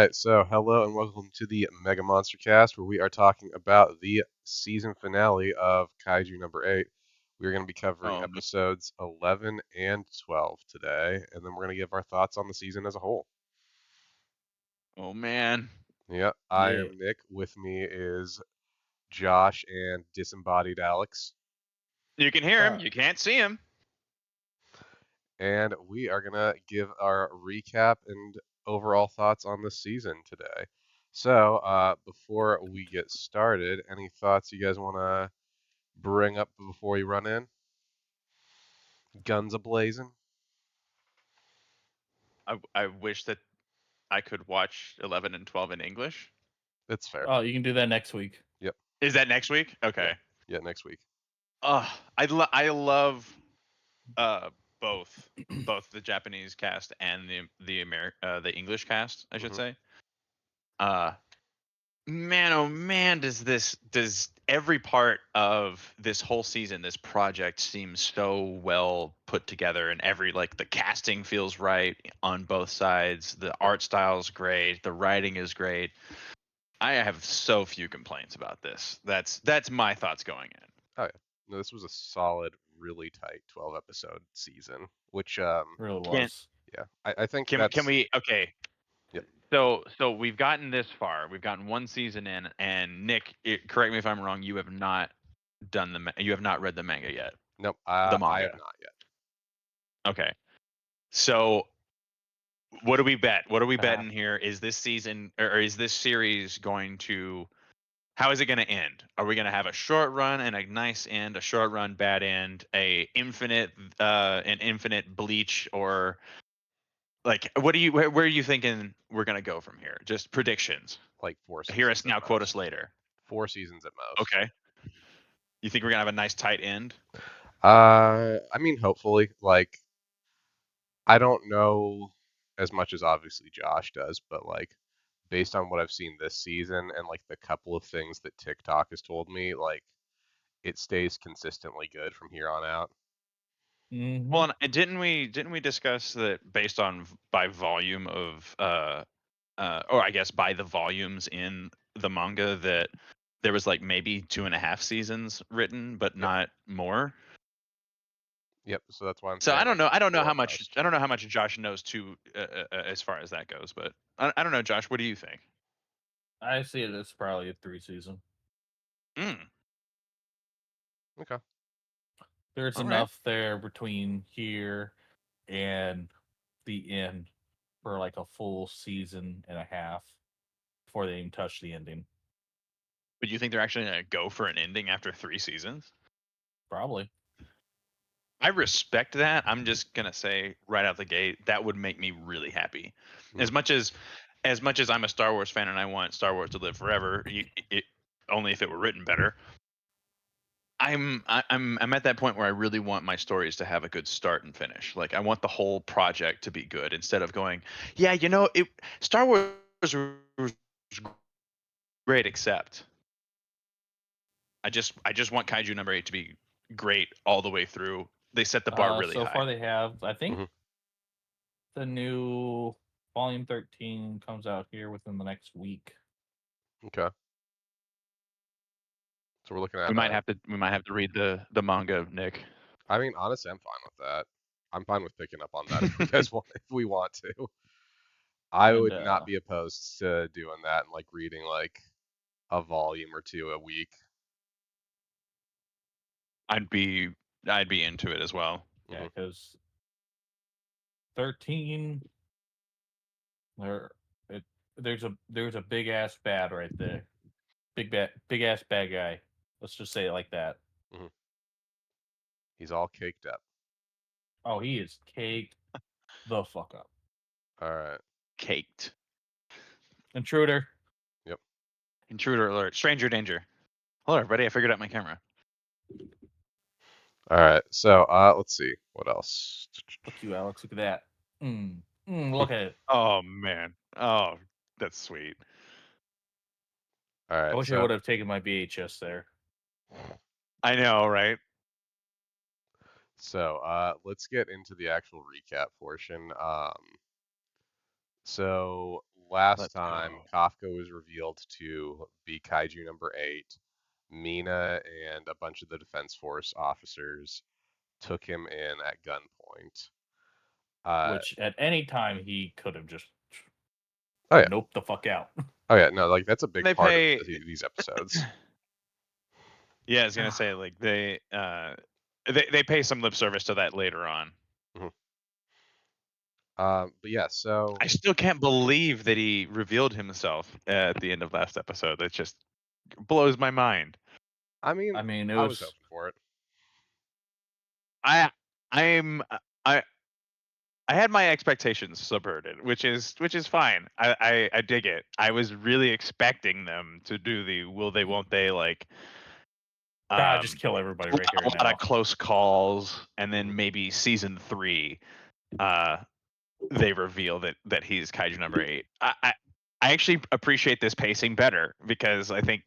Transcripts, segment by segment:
right, so hello and welcome to the MegaMonsterCast, where we are talking about the season finale of Kaiju number 8. We are going to be covering Um, episodes 11 and 12 today, and then we're going to give our thoughts on the season as a whole. oh man. Yeah, I Yeah. am Nick. With me is Josh and disembodied Alex, You can hear him, Uh, you can't see him. and we are going to give our recap and overall thoughts on the season today. So, before we get started, any thoughts you guys want to bring up before we run in? Guns a blazing. I wish that I could watch 11 and 12 in English. It's fair. Oh, you can do that next week. Yep. Is that next week? Yeah. Okay. Yeah. Next week. I love uh both the Japanese cast and the English cast, I should Hmm. say. Uh Man, oh man, does every part of this whole season, this project seems so well put together, and every like the casting feels right on both sides. The art style's great, the writing is great. I have so few complaints about this. That's my thoughts going in. Oh yeah. No, this was a solid, really tight 12 episode season. Which Really Can was. yeah, I think can that's we okay. yep. So we've gotten this far. We've gotten one season in, and Nick, correct me if I'm wrong. You have not you have not read the manga yet. Nope. The I have manga. not yet. Okay. So what do we bet? What are we Uh, betting here? Is this season or is this series going to how is it going to end? Are we going to have a short run and a nice end, a short run bad end, an infinite bleach, or like what do you where are you thinking we're going to go from here? Just predictions. Like four Hear seasons us at now, quote us most. later. 4 seasons at most. Okay. You think we're going to have a nice tight end? I mean, hopefully. Like, I don't know as much as obviously Josh does, but like, based on what I've seen this season and like the couple of things that TikTok has told me, like it stays consistently good from here on out. mhm. Well, and didn't we discuss that based on by volume of or I guess by the volumes in the manga that there was like maybe 2.5 seasons written, but Yep. not more. Yep. So that's why I'm So saying I don't like know. I don't know four how at much. most. I don't know how much Josh knows too as far as that goes. But I don't know, Josh. What do you think? I see it as probably a 3 season. Mm, Okay. There's all right. enough there between here and the end for like a full season and a half before they even touch the ending. But you think they're actually gonna go for an ending after 3 seasons? Probably. I respect that. I'm just gonna say right out the gate that would make me really happy. Mhm. As much as as much as I'm a Star Wars fan and I want Star Wars to live forever, only if it were written better. I'm at that point where I really want my stories to have a good start and finish. Like I want the whole project to be good instead of going, yeah, it Star Wars was great except I just want Kaiju number 8 to be great all the way through. They set the bar really So far high. they have. I think Mhm. the new volume 13 comes out here within the next week. Okay. So we're looking We at might have to read the manga, Nick. I mean, honestly, I'm fine with that. I'm fine with picking up on that if you guys want, if we want to. I And would not be opposed to doing that and like reading like a volume or two a week. I'd be I'd be into it as well. yeah, Hmm. because 13 there it there's a big ass bad right there. Big ass bad guy. Let's just say it like that. Hmm. He's all caked up. Oh, he is caked the fuck up. All right. Caked. Intruder. Yep. Intruder alert. Stranger danger. Hello everybody, I figured out my camera. All right. So let's see what else. Look you, Alex. Look at that. Look at it. Oh man. Oh, that's sweet. All I right. wish I would have taken my VHS there. I know, right? Let's get into the actual recap portion. So last Let's time, go. Kafka was revealed to be Kaiju number 8. Mina and a bunch of the Defense Force officers took him in at gunpoint. Which at any time he could have just Oh yeah, noped the fuck out. oh yeah, no, like that's a big They part of pay. these episodes. Yeah, I was gonna say like they pay some lip service to that later on. But yeah, so I still can't believe that he revealed himself at the end of last episode. That just blows my mind. I mean, I mean, it I was was hoping for it. I I'm I had my expectations subverted, which is fine. I dig it. I was really expecting them to do the will they won't they like just kill everybody a right here and lot now. of close calls, and then maybe season 3 they reveal that he's Kaiju number 8. I actually appreciate this pacing better because I think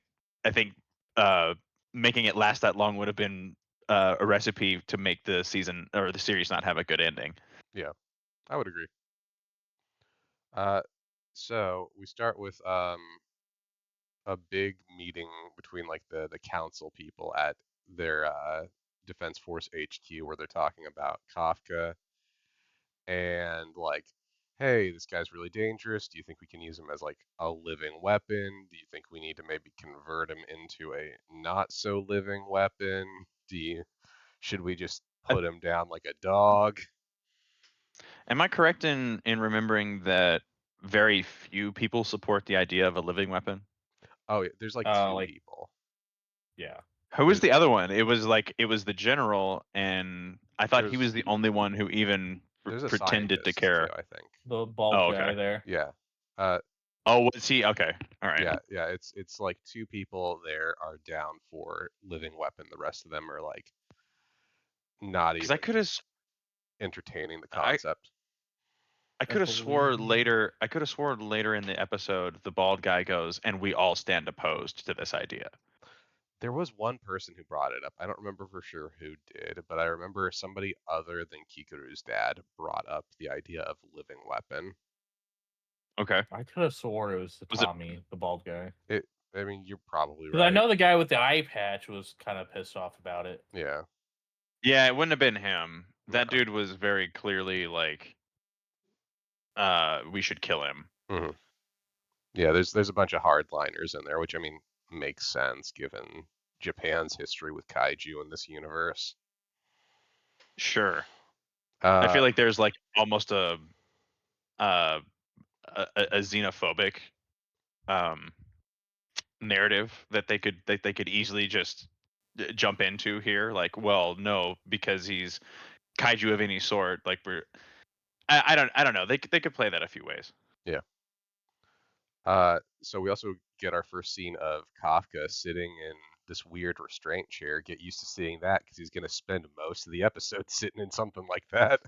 uh, making it last that long would have been a recipe to make the season or the series not have a good ending. Yeah, I would agree. So we start with a big meeting between like the council people at their Defense Force HQ where they're talking about Kafka and like, hey, this guy's really dangerous. Do you think we can use him as like a living weapon? Do you think we need to maybe convert him into a not so living weapon? Should we just put him down like a dog? Am I correct in remembering that very few people support the idea of a living weapon? Oh, yeah, there's like two Like, people. yeah. Who was There's the other one? It was the general, and I thought he there's was the only one who even there's a pretended to scientist too, care. I think. The bald Oh, guy okay. there. Yeah. Uh, Oh, was he? Okay, all right. yeah. It's like two people there are down for living weapon. The rest of them are like not Because even I could have entertaining the I concept. I could have swore later. I could have sworn later in the episode, the bald guy goes, and we all stand opposed to this idea. There was one person who brought it up. I don't remember for sure who did, but I remember somebody other than Kikuru's dad brought up the idea of living weapon. Okay. I could have swore it was the Was it? Tommy, the bald guy. I mean, you're probably Because I right. know the guy with the eye patch was kind of pissed off about it. Yeah. Yeah, it wouldn't have been him. That No. dude was very clearly like, we should kill him. Hmm. Yeah, there's a bunch of hardliners in there, which I mean makes sense given Japan's history with kaiju in this universe. Sure. I Uh, feel like there's like almost uh, a xenophobic um, narrative that they could easily just jump into here. Like, well, no, because he's kaiju of any sort. Like I don't know. They could play that a few ways. yeah. So we also get our first scene of Kafka sitting in this weird restraint chair. Get used to seeing that because he's gonna spend most of the episode sitting in something like that.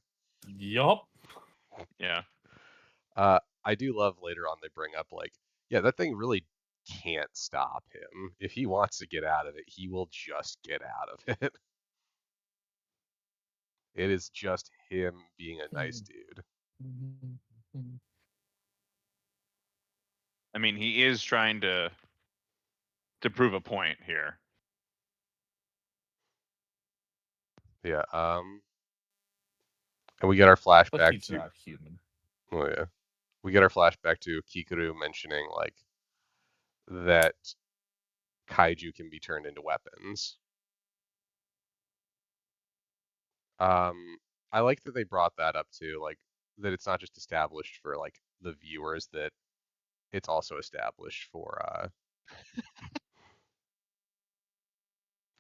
Yup. Yeah. I do love later on they bring up like, yeah, that thing really can't stop him. If he wants to get out of it, he will just get out of it. It is just him being a nice dude. I mean, he is trying to prove a point here. Yeah. And we get our But flashback he's to, not human. oh yeah, we get our flashback to Kikuru mentioning like that kaiju can be turned into weapons. I like that they brought that up too, like that it's not just established for like the viewers, that it's also established for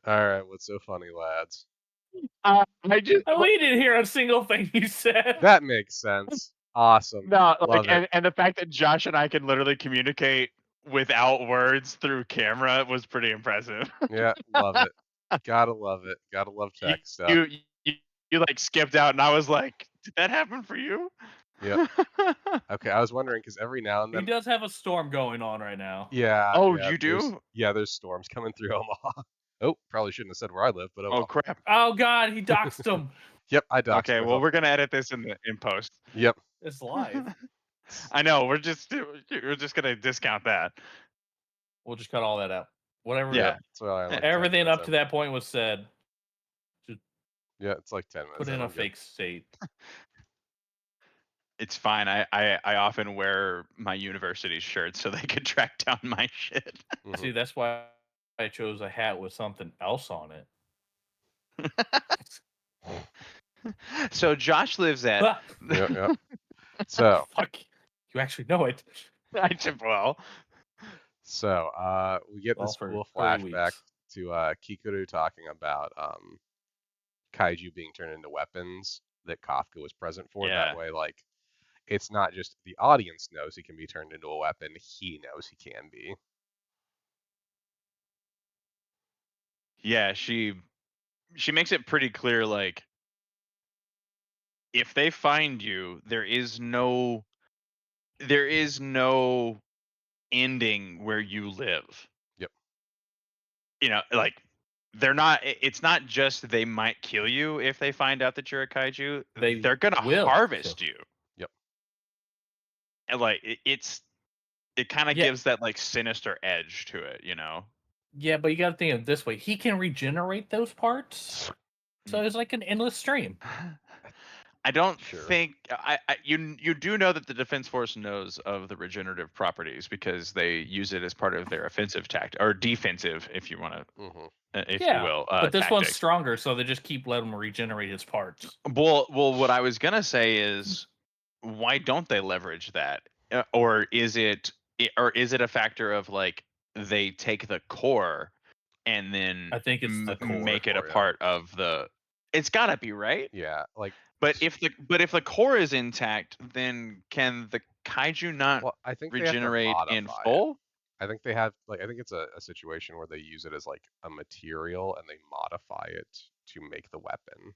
all right, what's so funny, lads? I just We didn't hear a single thing you said. That makes sense. Awesome. no like Love it. and the fact that Josh and I can literally communicate without words through camera was pretty impressive. Yeah, love it. Gotta love it. Gotta love you, tech stuff. you you like skipped out, and I was like, did that happen for you? Yep. Okay, I was wondering because every now and He then, does have a storm going on right now. yeah, Oh, yeah, you do? there's storms coming through Omaha. Oh, probably shouldn't have said where I live, but oh Oh well. crap. Oh God, he doxed him. Yep, I doxed Okay, well myself. we're gonna edit this in post. Yep. It's live. I know we're just gonna discount that. We'll just cut all that out. Whatever. Yeah. That's why I like 10 Everything minutes up to in. that point was said. Yeah, it's like 10 minutes Put in in. a I'm good. fake state. It's fine. I often wear my university shirt so they could track down my shit. Mhm. See, that's why I chose a hat with something else on it. So Josh lives at. Ah, Yep. So, fuck. You actually know it. I just, well, we get Well, this for cool 30 flashback weeks. to Kikuru talking about kaiju being turned into weapons that Kafka was present for. Yeah. That way, like, it's not just the audience knows he can be turned into a weapon; he knows he can be. Yeah, she makes it pretty clear, like, if they find you, there is no ending where you live. Yep. You know, like, they're not. It's not just they might kill you if they find out that you're a kaiju. They're gonna will harvest kill you. Yep. And like, it kind of Yeah. gives that like sinister edge to it, you know. Yeah, but you got to think of it this way. He can regenerate those parts. So it's like an endless stream. I don't Sure. think you do know that the Defense Force knows of the regenerative properties because they use it as part of their offensive tactic or defensive, if you want to, Mm-hmm. if Yeah, you will. but this one's tactics. stronger, so they just keep letting him regenerate his parts. Well, what I was gonna say is, why don't they leverage that, or is it a factor of like they take the core and then I think it's the core. make it a Core, yeah. part of the? It's gotta be, right? Yeah, like. But if the core is intact, then can the kaiju not Well, I think they have to regenerate in modify it. full? I think they have I think it's a situation where they use it as like a material and they modify it to make the weapon.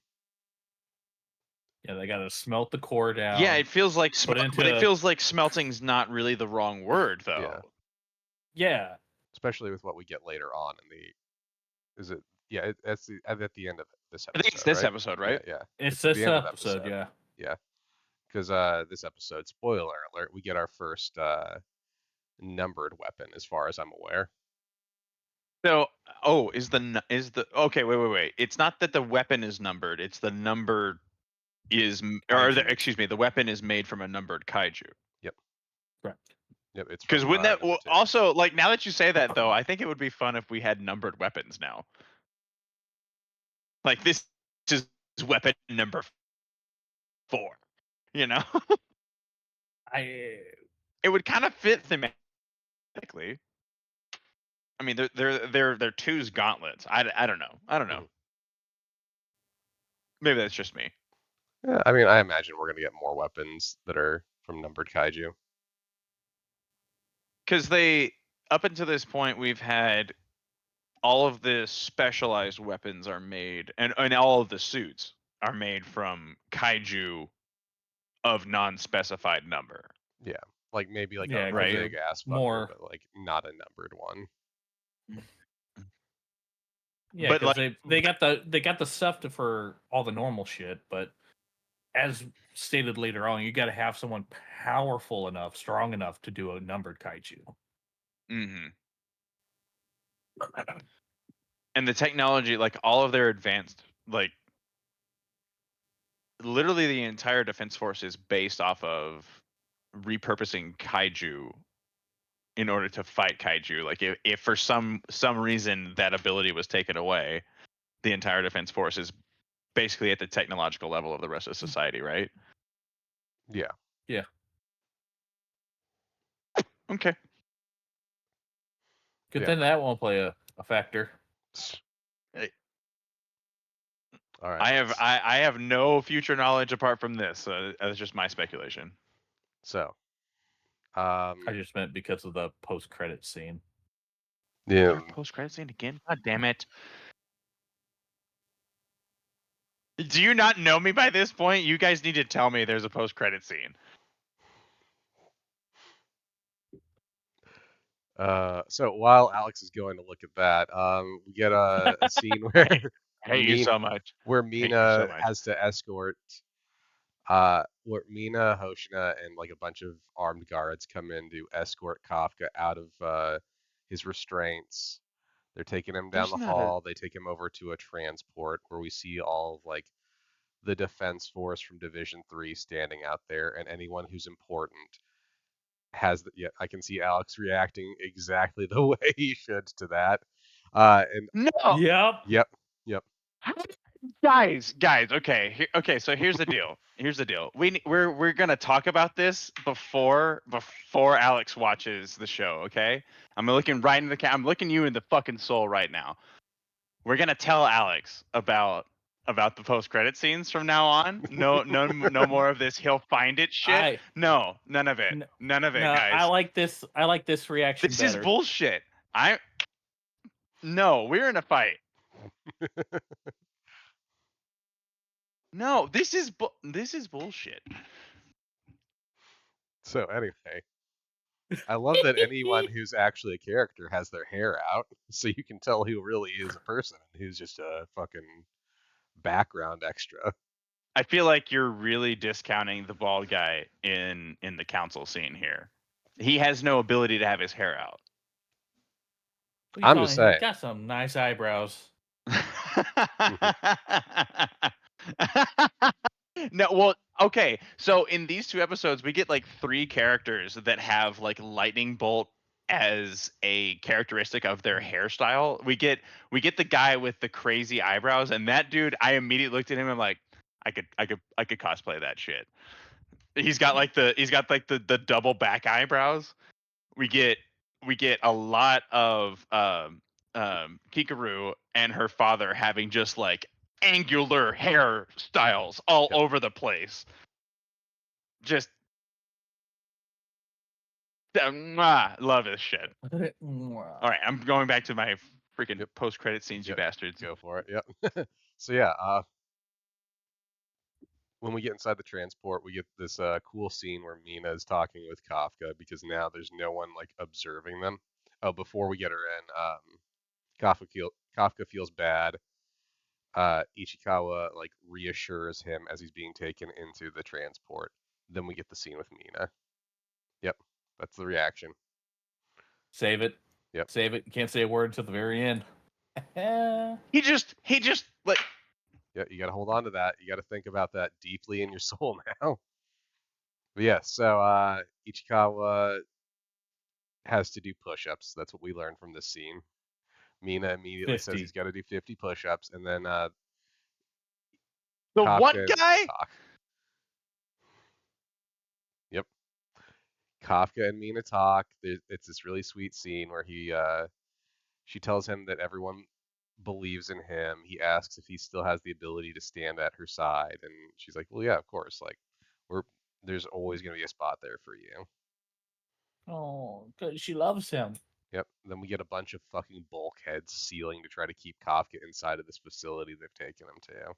Yeah, they got to smelt the core down. Yeah, it feels like, put but into it feels like smelting's not really the wrong word, though. Yeah. Yeah, Especially with what we get later on in the. Is it? Yeah, that's at the end of this I episode. think it's this right? episode, right? Yeah. it's the this end of the episode. Yeah, Yeah. Because this episode, spoiler alert, we get our first numbered weapon, as far as I'm aware. So, is the okay? Wait. It's not that the weapon is numbered. It's the number is, Kaiju. excuse me, the weapon is made from a numbered kaiju. correct. Yep, it's Because from wouldn't that number 2. also, like, now that you say that though, I think it would be fun if we had numbered weapons now. Like, this is weapon number 4. You know, it would kind of fit thematically. I mean, they're two's gauntlets. I don't know. Mhm. Maybe that's just me. Yeah, I mean, I imagine we're gonna get more weapons that are from numbered kaiju. Because up until this point, we've had all of the specialized weapons are made, and all of the suits are made from kaiju of non-specified number. Yeah, like maybe like Yeah, a 'cause Right. they're big ass fucker, more- but like not a numbered one. Yeah, But, because like- they got the stuff for all the normal shit, but as stated later on, you got to have someone powerful enough, strong enough to do a numbered kaiju. Mm-hmm. And the technology, like all of their advanced, like literally the entire defense force is based off of repurposing kaiju in order to fight kaiju. Like, if for some reason that ability was taken away, the entire defense force is basically at the technological level of the rest of society, right? Yeah. Yeah. Okay. Good Yeah. thing that won't play a factor. All right. I have no future knowledge apart from this. So that's just my speculation. So, I just meant because of the post-credit scene. yeah. Post credit scene again? God damn it! Do you not know me by this point? You guys need to tell me there's a post credit scene. So while Alex is going to look at that, we get a scene where I hate you so much. where Hate you Mina so much. has to escort Where Mina, Hoshina, and like a bunch of armed guards come in to escort Kafka out of his restraints. They're taking him down There's the not a hall. They take him over to a transport where we see all of like the defense force from Division 3 standing out there, and anyone who's important has the, yeah, I can see Alex reacting exactly the way he should to that. And no. Yep. yep, yep. Guys, okay. So here's the deal. Here's the deal. We're gonna talk about this before Alex watches the show. Okay, I'm looking right in the I'm looking you in the fucking soul right now. We're gonna tell Alex about the post credit scenes from now on. No more of this. He'll find it shit. I No, none of it. n- None of it, no, I guys. like this. I like this reaction This is better. bullshit. I no. We're in a fight. No, this is bullshit. So anyway, I love that anyone who's actually a character has their hair out, so you can tell who really is a person and who's just a fucking background extra. I feel like you're really discounting the bald guy in the council scene here. He has no ability to have his hair out. What are you I'm just talking? He's saying. got some nice eyebrows. No, well, okay. So in these two episodes, we get like three characters that have like lightning bolt as a characteristic of their hairstyle. We get the guy with the crazy eyebrows, and that dude, I immediately looked at him and I'm like, I could cosplay that shit. He's got like the double back eyebrows. We get we get a lot of Kikaru and her father having just like angular hairstyles all Yep. over the place. Just love this shit. All right, I'm going back to my freaking Yep. post credit scenes, you Yep. bastards. Go for it. Yep. So yeah, when we get inside the transport, we get this cool scene where Mina is talking with Kafka because now there's no one like observing them. Oh, before we get her in, Kafka feels bad. Ichikawa like reassures him as he's being taken into the transport. Then we get the scene with Mina. Yep, that's the reaction. Save it. Yep. Save it. You can't say a word until the very end. He just like Yeah, you got to hold on to that. You got to think about that deeply in your soul now. But yeah, so Ichikawa has to do push-ups. That's what we learned from this scene. Mina immediately says 50. he's got to do 50 push-ups, and then the what Kafka and Mina guy? talk. Yep, Kafka and Mina talk. It's this really sweet scene where she tells him that everyone believes in him. He asks if he still has the ability to stand at her side, and she's like, "Well, yeah, of course. Like, we're there's always gonna be a spot there for you." Oh, because she loves him. Yep. Then we get a bunch of fucking bulkheads sealing to try to keep Kafka inside of this facility they've taken him to.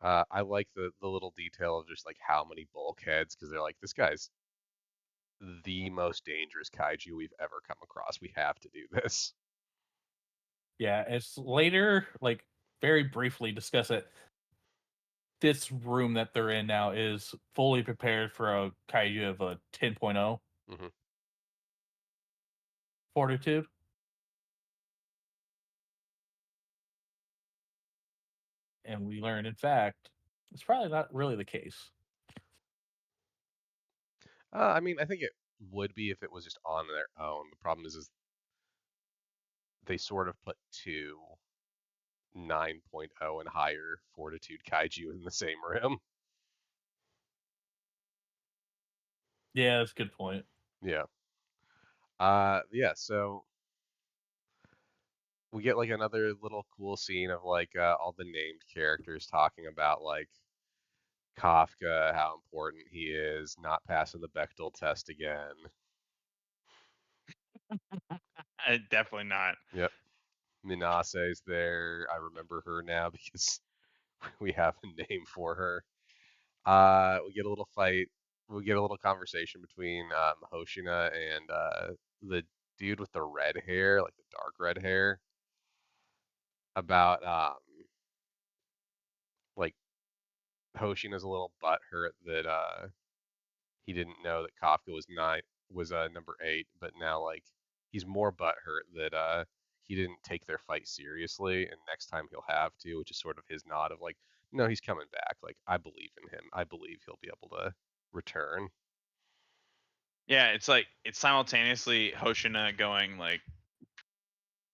I like the little detail of just like how many bulkheads because they're like, this guy's the most dangerous kaiju we've ever come across. We have to do this. Yeah, it's later, like very briefly discuss it. This room that they're in now is fully prepared for a kaiju of a 10.0 Hmm. fortitude. And we learn, in fact, it's probably not really the case. I mean, I think it would be if it was just on their own. The problem is they sort of put two 9.0 and higher fortitude kaiju in the same room. Yeah, that's a good point. Yeah. Yeah, so we get like another little cool scene of like all the named characters talking about like Kafka, how important he is, not passing the Bechdel test again. Definitely not. Yep. Minase's there. I remember her now because we have a name for her. We get a little fight. We get a little conversation between Hoshina and the dude with the red hair, like the dark red hair, about like Hoshina's a little butthurt that he didn't know that Kafka was number 8, but now like he's more butthurt that he didn't take their fight seriously, and next time he'll have to, which is sort of his nod of like, no, he's coming back. Like I believe in him. I believe he'll be able to return. Yeah, it's like it's simultaneously Hoshina going like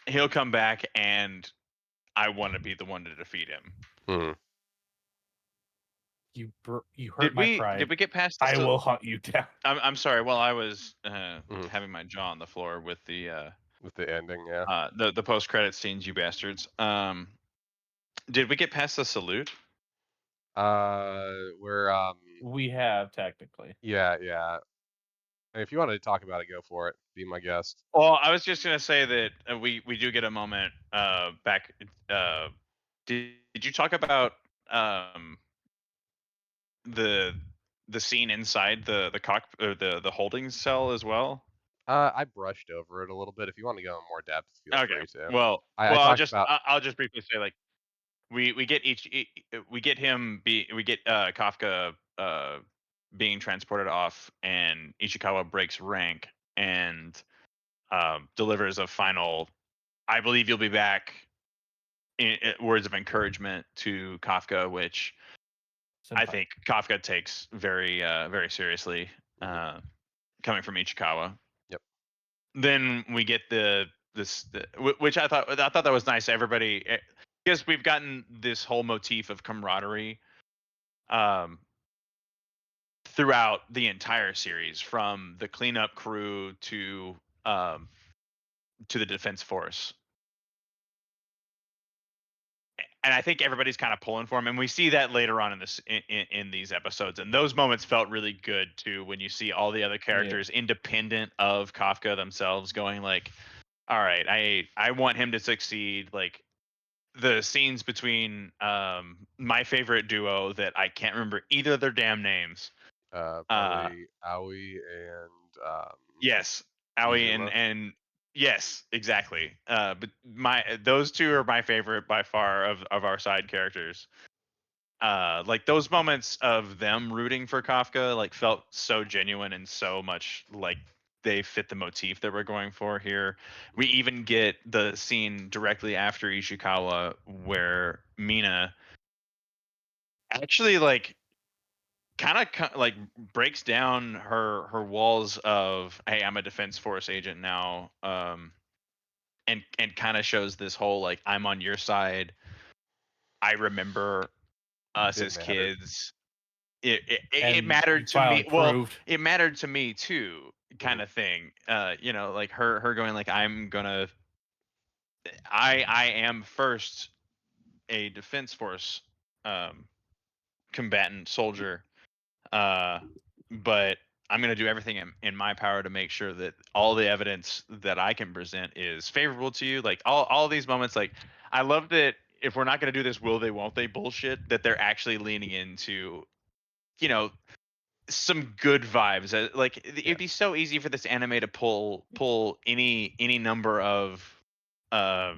he'll come back and I want to be the one to defeat him. Hmm. You hurt my pride. Did we get past I will hunt you down. I'm sorry. Well, I was Mhm. having my jaw on the floor with the With the ending, yeah. the post credit scenes, you bastards. Did we get past the salute? We're We have technically. yeah. And if you wanted to talk about it, go for it. Be my guest. Well, I was just gonna say that we do get a moment back. Did you talk about the scene inside the cock or the holding cell as well? I brushed over it a little bit. If you want to go in more depth, feel Okay. free to. Well, I talked just about. I'll just briefly say like we get we get him we get Kafka being transported off, and Ichikawa breaks rank and delivers a final "I believe you'll be back" words of encouragement to Kafka, which I Senpai. think Kafka takes very seriously, Mhm. coming from Ichikawa. Yep. Then we get which I thought that was nice. Everybody, because we've gotten this whole motif of camaraderie um, throughout the entire series, from the cleanup crew um, to the defense force. And I think everybody's kind of pulling for him, and we see that later on in in these episodes. And those moments felt really good too, when you see all the other characters independent of Kafka themselves going like, "All right, I want him to succeed." Like the scenes between my favorite duo that I can't remember either of their damn names. Probably Aoi and Yes, Aoi Izuma. and yes, exactly. But those two are my favorite by far of our side characters. Like those moments of them rooting for Kafka like felt so genuine and so much like they fit the motif that we're going for here. We Mhm. even get the scene directly after Ishikawa where Mina actually like kind of like breaks down her walls of, hey, I'm a defense force agent now, and kind of shows this whole like, I'm on your side. I remember us It as mattered. kids. It And you mattered to finally me. Well, proved. it mattered to me too, kind Mhm. of thing. Like her going like, I am first a defense force um combatant soldier, uh but I'm going to do everything in my power to make sure that all the evidence that I can present is favorable to you. Like all these moments, like I love that if we're not going to do this will they won't they bullshit, that they're actually leaning into, you know, some good vibes. Like Yeah. it'd be so easy for this anime to pull any number of uh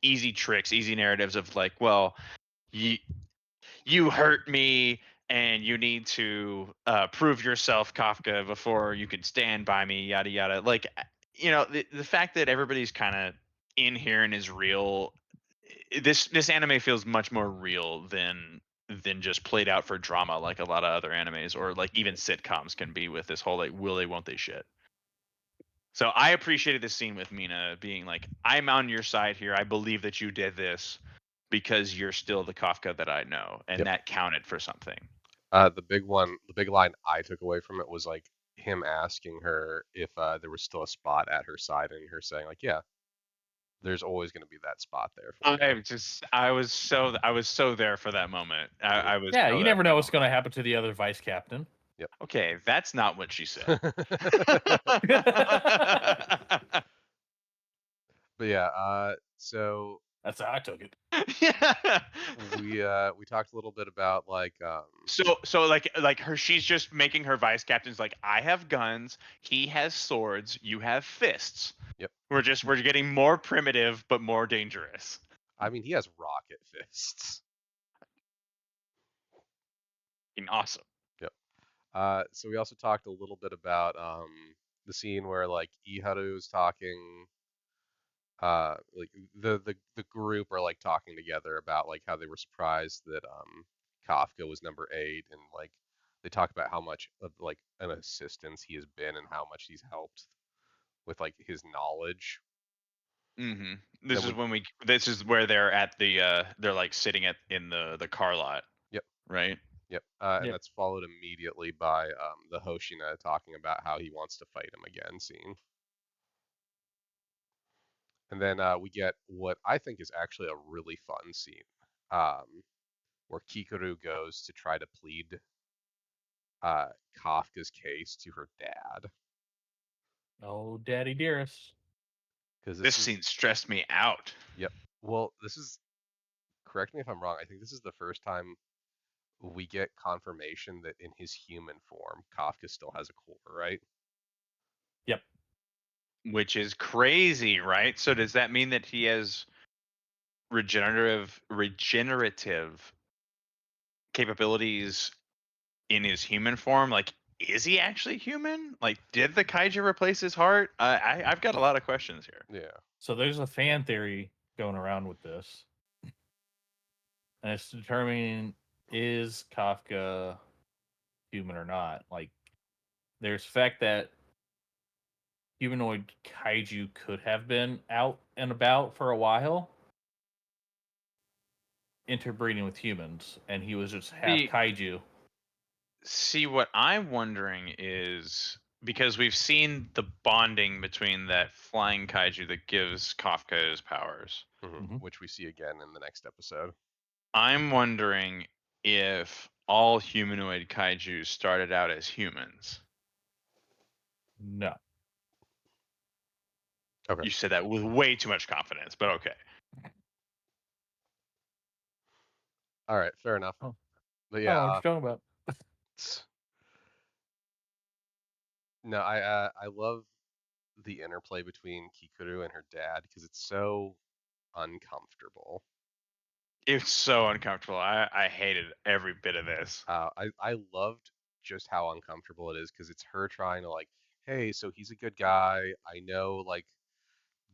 easy tricks, easy narratives of like, well, you you hurt me and you need to prove yourself, Kafka, before you can stand by me, yada yada. Like, the fact that everybody's kind of in here and is real. This anime feels much more real than just played out for drama, like a lot of other animes or like even sitcoms can be, with this whole like will they won't they shit. So I appreciated this scene with Mina being like, I'm on your side here. I believe that you did this because you're still the Kafka that I know, and Yep. that counted for something. The big line I took away from it was like him asking her if there was still a spot at her side, and her saying like, "Yeah, there's always going to be that spot there for you." I was so there for that moment. Mhm. I was Yeah, so you there never for know that what's going moment. to happen to the other vice captain. Yep. Okay, that's not what she said. But yeah, so That's how I took it. Yeah. we talked a little bit about like So like her, she's just making her vice captains like, I have guns, he has swords, you have fists. yep. We're getting more primitive but more dangerous. I mean, he has rocket fists. awesome. Yep. So we also talked a little bit about the scene where like Iharu is talking, like the group are like talking together about like how they were surprised that Kafka was number 8, and like they talk about how much of like an assistance he has been and how much he's helped with like his knowledge. Mm-hmm. And then we This is where they're at they're like sitting in the car lot, Yep. right? Yep. And Yep. that's followed immediately by the Hoshina talking about how he wants to fight him again scene. And then we get what I think is actually a really fun scene, where Kikuru goes to try to plead Kafka's case to her dad. Oh, daddy dearest. Because This this is, scene stressed me out. yep. Well, this is, correct me if I'm wrong, I think this is the first time we get confirmation that in his human form, Kafka still has a core, right? Yep. Which is crazy, right? So does that mean that he has regenerative capabilities in his human form? Like, is he actually human? Like, did the kaiju replace his heart? I've got a lot of questions here. Yeah. So there's a fan theory going around with this, and it's determining is Kafka human or not. Like, there's the fact that humanoid kaiju could have been out and about for a while, interbreeding with humans, and he was just half See, kaiju. what I'm wondering is because we've seen the bonding between that flying kaiju that gives Kafka his powers. Mhm. Which we see again in the next episode. I'm wondering if all humanoid kaiju started out as humans. No. Okay. You said that with way too much confidence, but okay. All right. Fair enough. Oh, But oh, yeah. what you talking about? No, I love the interplay between Kikuru and her dad because it's so uncomfortable. It's so uncomfortable. I hated every bit of this. I loved just how uncomfortable it is because it's her trying to like, hey, so he's a good guy. I know like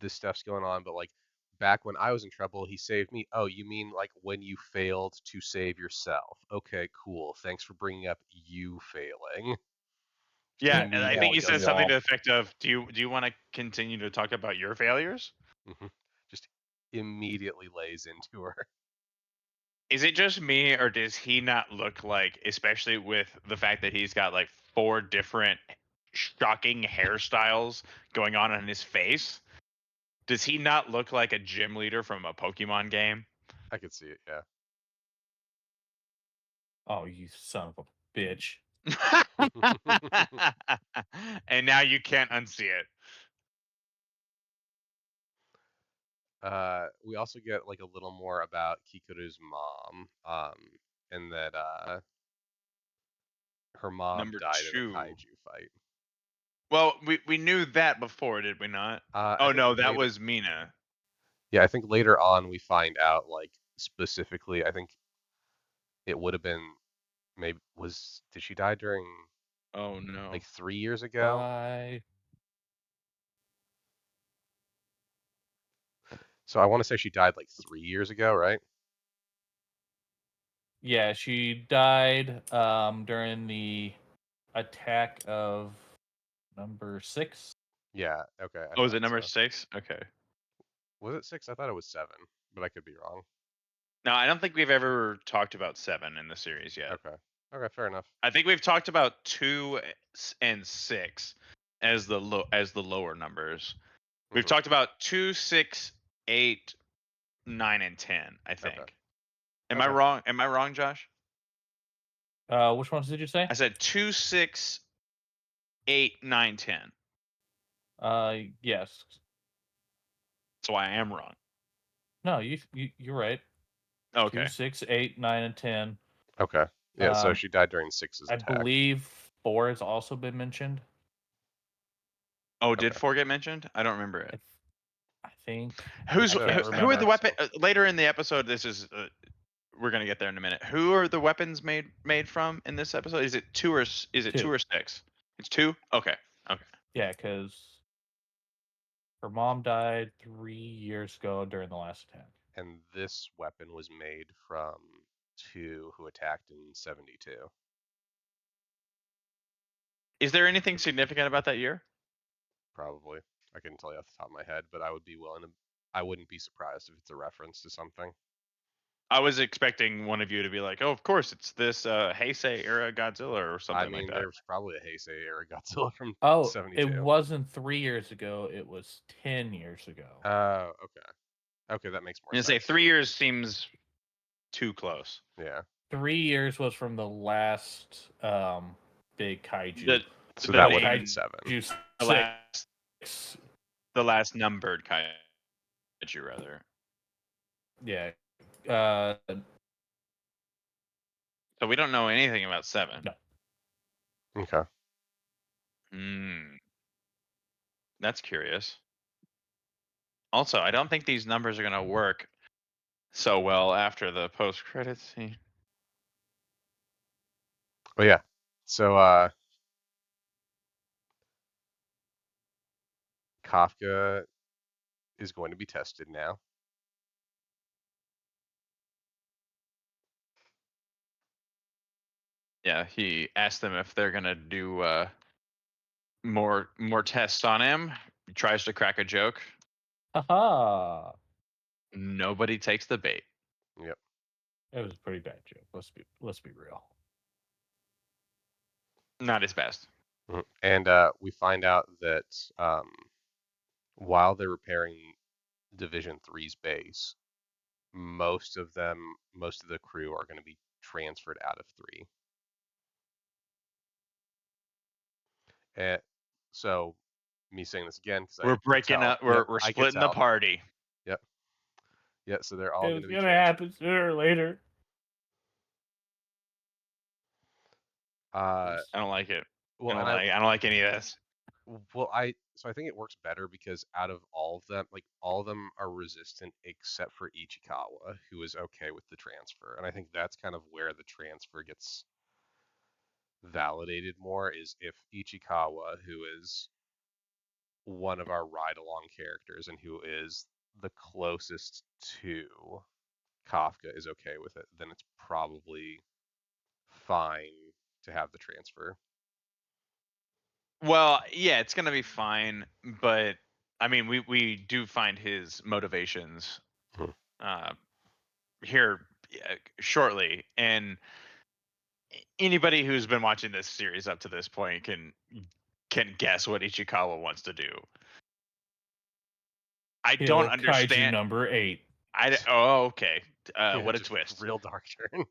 this stuff's going on, but like back when I was in trouble, he saved me. Oh, you mean like when you failed to save yourself? Okay, cool. Thanks for bringing up you failing. Just Yeah, and I think immediately he goes said something into to the effect of, Do you want to continue to talk about your failures? just immediately lays into her. Is it just me, or does he not look like, especially with the fact that he's got like 4 different shocking hairstyles going on his face? Does he not look like a gym leader from a Pokemon game? I could see it, yeah. Oh, you son of a bitch. And now you can't unsee it. We also get like a little more about Kikuru's mom, and that her mom Number died in a 2. kaiju fight. Well, we knew that before, did we not? I Oh think no, that later, was Mina. yeah, I think later on we find out like specifically. I think it would have been maybe was did she die during Oh no. like 3 years ago? Bye. So I want to say she died like 3 years ago, right? Yeah, she died during the attack of number 6. Yeah. Okay, I Oh, is it thought number so. 6? Okay. Was it 6? I thought it was 7, but I could be wrong. No, I don't think we've ever talked about 7 in the series yet. Okay. Okay, fair enough. I think we've talked about 2 and 6 as the lower numbers. We've Mhm. talked about 2, 6, 8, 9, and 10, I Okay. think. Am I Okay. wrong? Am I wrong, Josh? Which ones did you say? I said 2, 6, 8, 9, 10. Yes. So I am wrong. No, you're right. 2, Okay. 6, 8, 9, and 10. Okay. Yeah, so Um, she died during Six's I attack. believe 4 has also been mentioned. Oh, did Okay. 4 get mentioned? I don't remember it. I think. think Who's so. I can't It was who are remember. the Max weapon Steel. later in the episode? This is we're gonna get there in a minute. Who are the weapons made from in this episode? Is it two or Two. 6? It's 2. Okay. Yeah, because her mom died 3 years ago during the last attack. And this weapon was made from 2 who attacked in 72. Is there anything significant about that year? Probably. I couldn't tell you off the top of my head, but I wouldn't be surprised if it's a reference to something. I was expecting one of you to be like, "Oh, of course, it's this Heisei era Godzilla or something like that." There's probably a Heisei era Godzilla from Oh, 72. it wasn't 3 years ago. It was 10 years ago. Oh, okay. Okay, that makes more I'm gonna sense. say 3 years seems too close. Yeah. 3 years was from the last big kaiju. So The that would have main- been 7. Kaiju the last numbered Kaiju, rather. Yeah. So we don't know anything about 7. No. Okay. That's curious. Also, I don't think these numbers are gonna work so well after the post-credits scene. Well, yeah. So Kafka is going to be tested now. Yeah, he asked them if they're gonna do more tests on him. He tries to crack a joke. Haha. Nobody takes the bait. Yep. It was a pretty bad joke. Let's be real. Not his best. Mhm. And we find out that while they're repairing Division 3's base, most of the crew are going to be transferred out of 3. And so, me saying this again because We're breaking up. We're splitting the party. Yep. Yeah. So they're all It going was to be gonna transferred. happen sooner or later. I don't like it. Well, I don't like any of this. Well, I think it works better because out of all of them, like all of them are resistant except for Ichikawa, who is okay with the transfer. And I think that's kind of where the transfer gets validated more is if Ichikawa, who is one of our ride-along characters and who is the closest to Kafka, is okay with it, then it's probably fine to have the transfer. Well, yeah, it's gonna be fine, but I mean, we do find his motivations here shortly, and anybody who's been watching this series up to this point can guess what Ichikawa wants to do. I don't understand. Kaiju number 8. Oh, okay. Yeah, what a just twist! Real dark turn.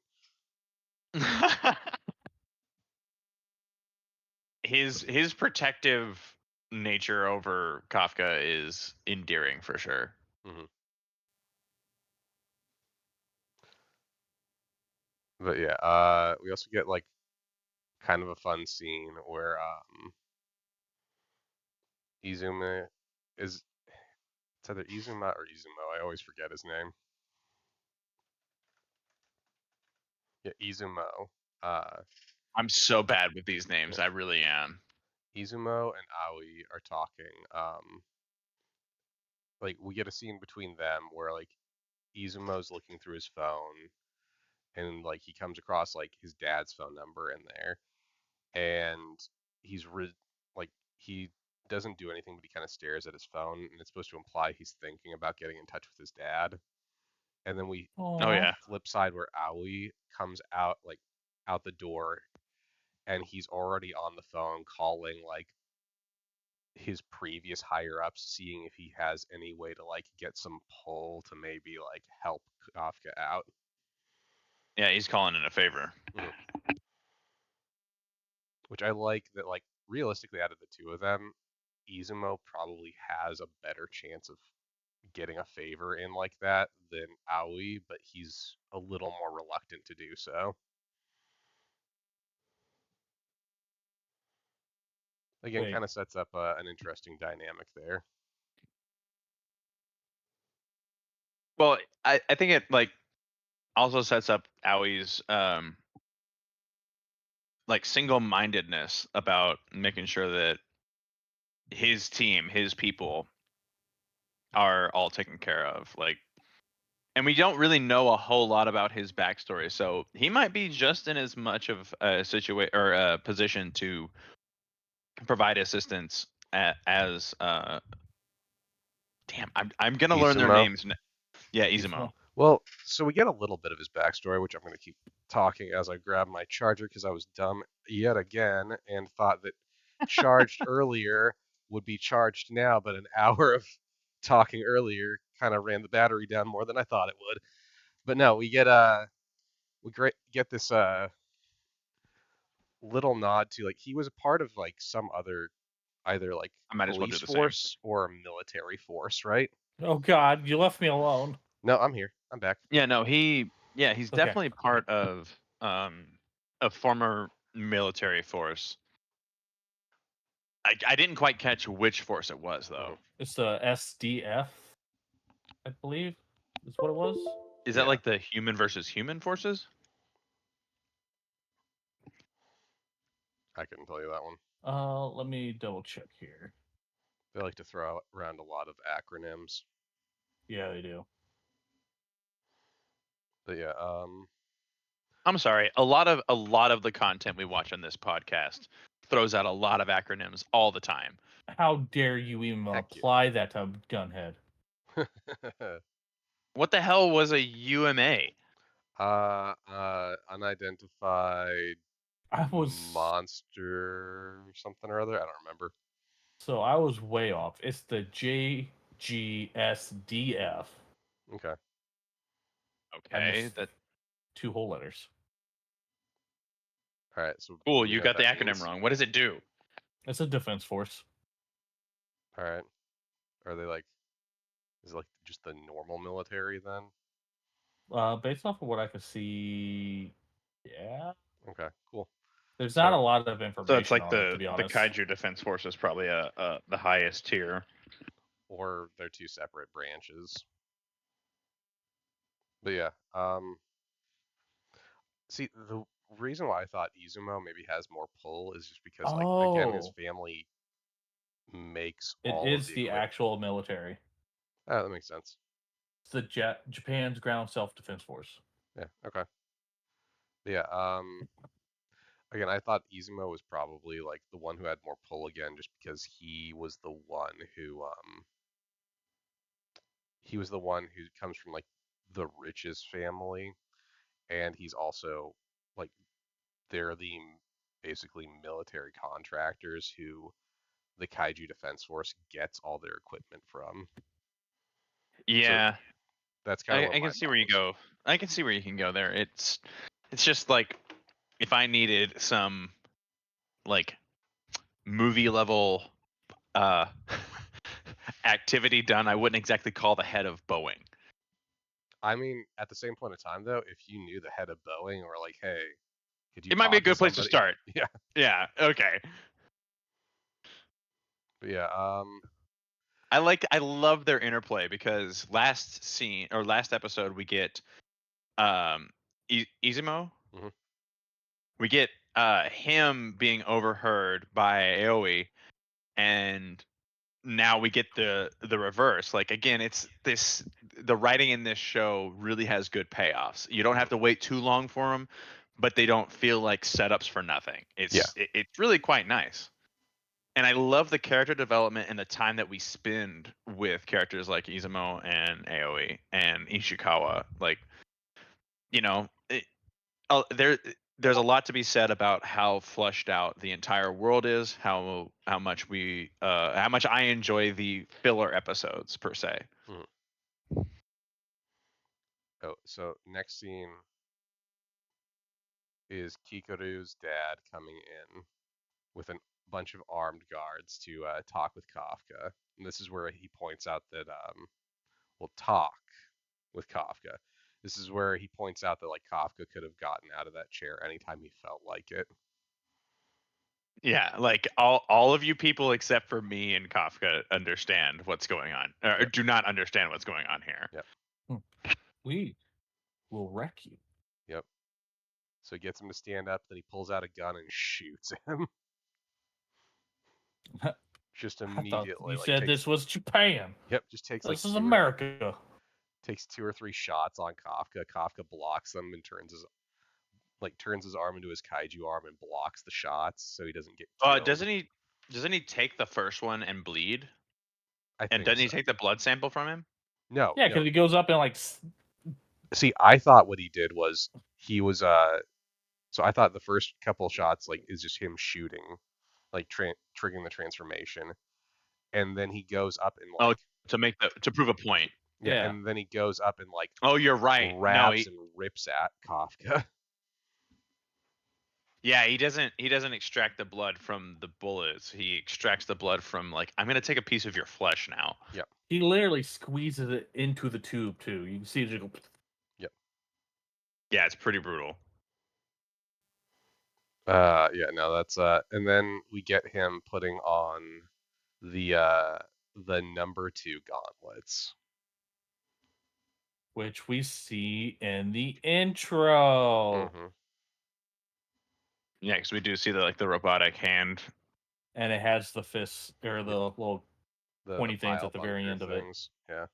His protective nature over Kafka is endearing for sure. Mm-hmm. But yeah, we also get like kind of a fun scene where Izuma is it's either Izuma or Izumo. I always forget his name. Yeah, Izumo. I'm so bad with these names. I really am. Izumo and Aoi are talking. Like we get a scene between them where like Izumo's looking through his phone and like he comes across like his dad's phone number in there, and like he doesn't do anything but he kind of stares at his phone, and it's supposed to imply he's thinking about getting in touch with his dad. And then we Oh yeah. flip side where Aoi comes out like out the door, and he's already on the phone calling like his previous higher ups, seeing if he has any way to like get some pull to maybe like help Kafka out. Yeah, he's calling in a favor. Which I like that, like realistically out of the two of them, Izumo probably has a better chance of getting a favor in like that than Aoi, but he's a little more reluctant to do so. Again, kind of sets up an interesting dynamic there. Well, I think it like also sets up Aui's like single-mindedness about making sure that his team, his people, are all taken care of. Like, and we don't really know a whole lot about his backstory, so he might be just in as much of a situation or a position to provide assistance as damn, I'm gonna learn their Izumo. names. Yeah, Izumo. Well, so we get a little bit of his backstory, which I'm going to keep talking as I grab my charger because I was dumb yet again and thought that charged earlier would be charged now, but an hour of talking earlier kind of ran the battery down more than I thought it would. But no, get this little nod to like he was a part of like some other either like I might as well do police the same. force or a military force, right? Oh God, you left me alone. No, I'm here. I'm back. Yeah, no, he's Okay. definitely part of a former military force. I didn't quite catch which force it was though. It's the SDF, I believe, is what it was. Is Yeah. that like the human versus human forces? I couldn't tell you that one. Let me double check here. They like to throw around a lot of acronyms. Yeah, they do. But yeah, I'm sorry. A lot of the content we watch on this podcast throws out a lot of acronyms all the time. How dare you even Heck yeah. apply that to Gunhead? What the hell was a UMA? Unidentified I was monster something or other. I don't remember. so I was way off. It's the JGSDF. Okay. Okay, missed- that 2 whole letters. All right. So cool. do we You know got what the that acronym means? wrong. What does it do? It's a defense force. All right. Are they like? Is it like just the normal military then? Based off of what I could see, yeah. Okay. Cool. There's So- not a lot of information So it's like on it, to be the honest. Kaiju Defense Force is probably the highest tier. Or they're two separate branches. But yeah. See, the reason why I thought Izumo maybe has more pull is just because, like, again, his Oh, family makes it all of is the the equipment. actual military. Oh, that makes sense. It's the Japan's ground self-defense force. Yeah. Okay. But yeah. Again, I thought Izumo was probably like the one who had more pull again, just because he was the one who comes from like the richest family, and he's also like they're the basically military contractors who the Kaiju Defense Force gets all their equipment from. Yeah, That's kind of what I my can see thought where you was. go. I can see where you can go there. It's just like if I needed some like movie level uh activity done, I wouldn't exactly call the head of Boeing. I mean, at the same point in time, though, if you knew the head of Boeing or like, hey, could you It might be a talk to good place to somebody? start. Yeah, Yeah, okay. but yeah. I love their interplay because last scene or last episode we get Izumo. Mhm. We get him being overheard by Aoi, and now we get the reverse. Like again, it's this the writing in this show really has good payoffs. You don't have to wait too long for them, but they don't feel like setups for nothing. Yeah. It's really quite nice. And I love the character development and the time that we spend with characters like Izumo and Aoi and Ishikawa. Like, you know, there's a lot to be said about how flushed out the entire world is, how much how much I enjoy the filler episodes per se. Oh, so next scene is Kikoru's dad coming in with a bunch of armed guards to talk with Kafka. And this is where he points out that we'll talk with Kafka. This is where he points out that like Kafka could have gotten out of that chair anytime he felt like it. Yeah, like all of you people except for me and Kafka understand what's going on, or Yep. do not understand what's going on here. Yep. We will wreck you. Yep. So he gets him to stand up, then he pulls out a gun and shoots him. Just I thought immediately, you like said takes. this was Japan. Yep, just takes like This is two America. takes 2 or 3 shots on Kafka. Kafka blocks them and turns his arm into his kaiju arm and blocks the shots so he doesn't get killed. Doesn't he take the first one and bleed? I And think doesn't so. he take the blood sample from him? No, Yeah, no. because he goes up and like See, I thought what he did was he was so I thought the first couple shots like is just him shooting, like triggering the transformation, and then he goes up and Oh, like to prove a point. yeah, Yeah. and then he goes up and like Oh, you're right. No, grabs and rips at Kafka. he doesn't extract the blood from the bullets. He extracts the blood from like, I'm gonna take a piece of your flesh now. Yep. he literally squeezes it into the tube too. You can see it just go. Yep. Yeah, it's pretty brutal. Yeah, no, that's and then we get him putting on the number 2 gauntlets. Which we see in the intro. Mm-hmm. Yeah, because we do see the robotic hand. And it has the fists or the little The pointy things pile at the very bunker end of it. things. Yeah.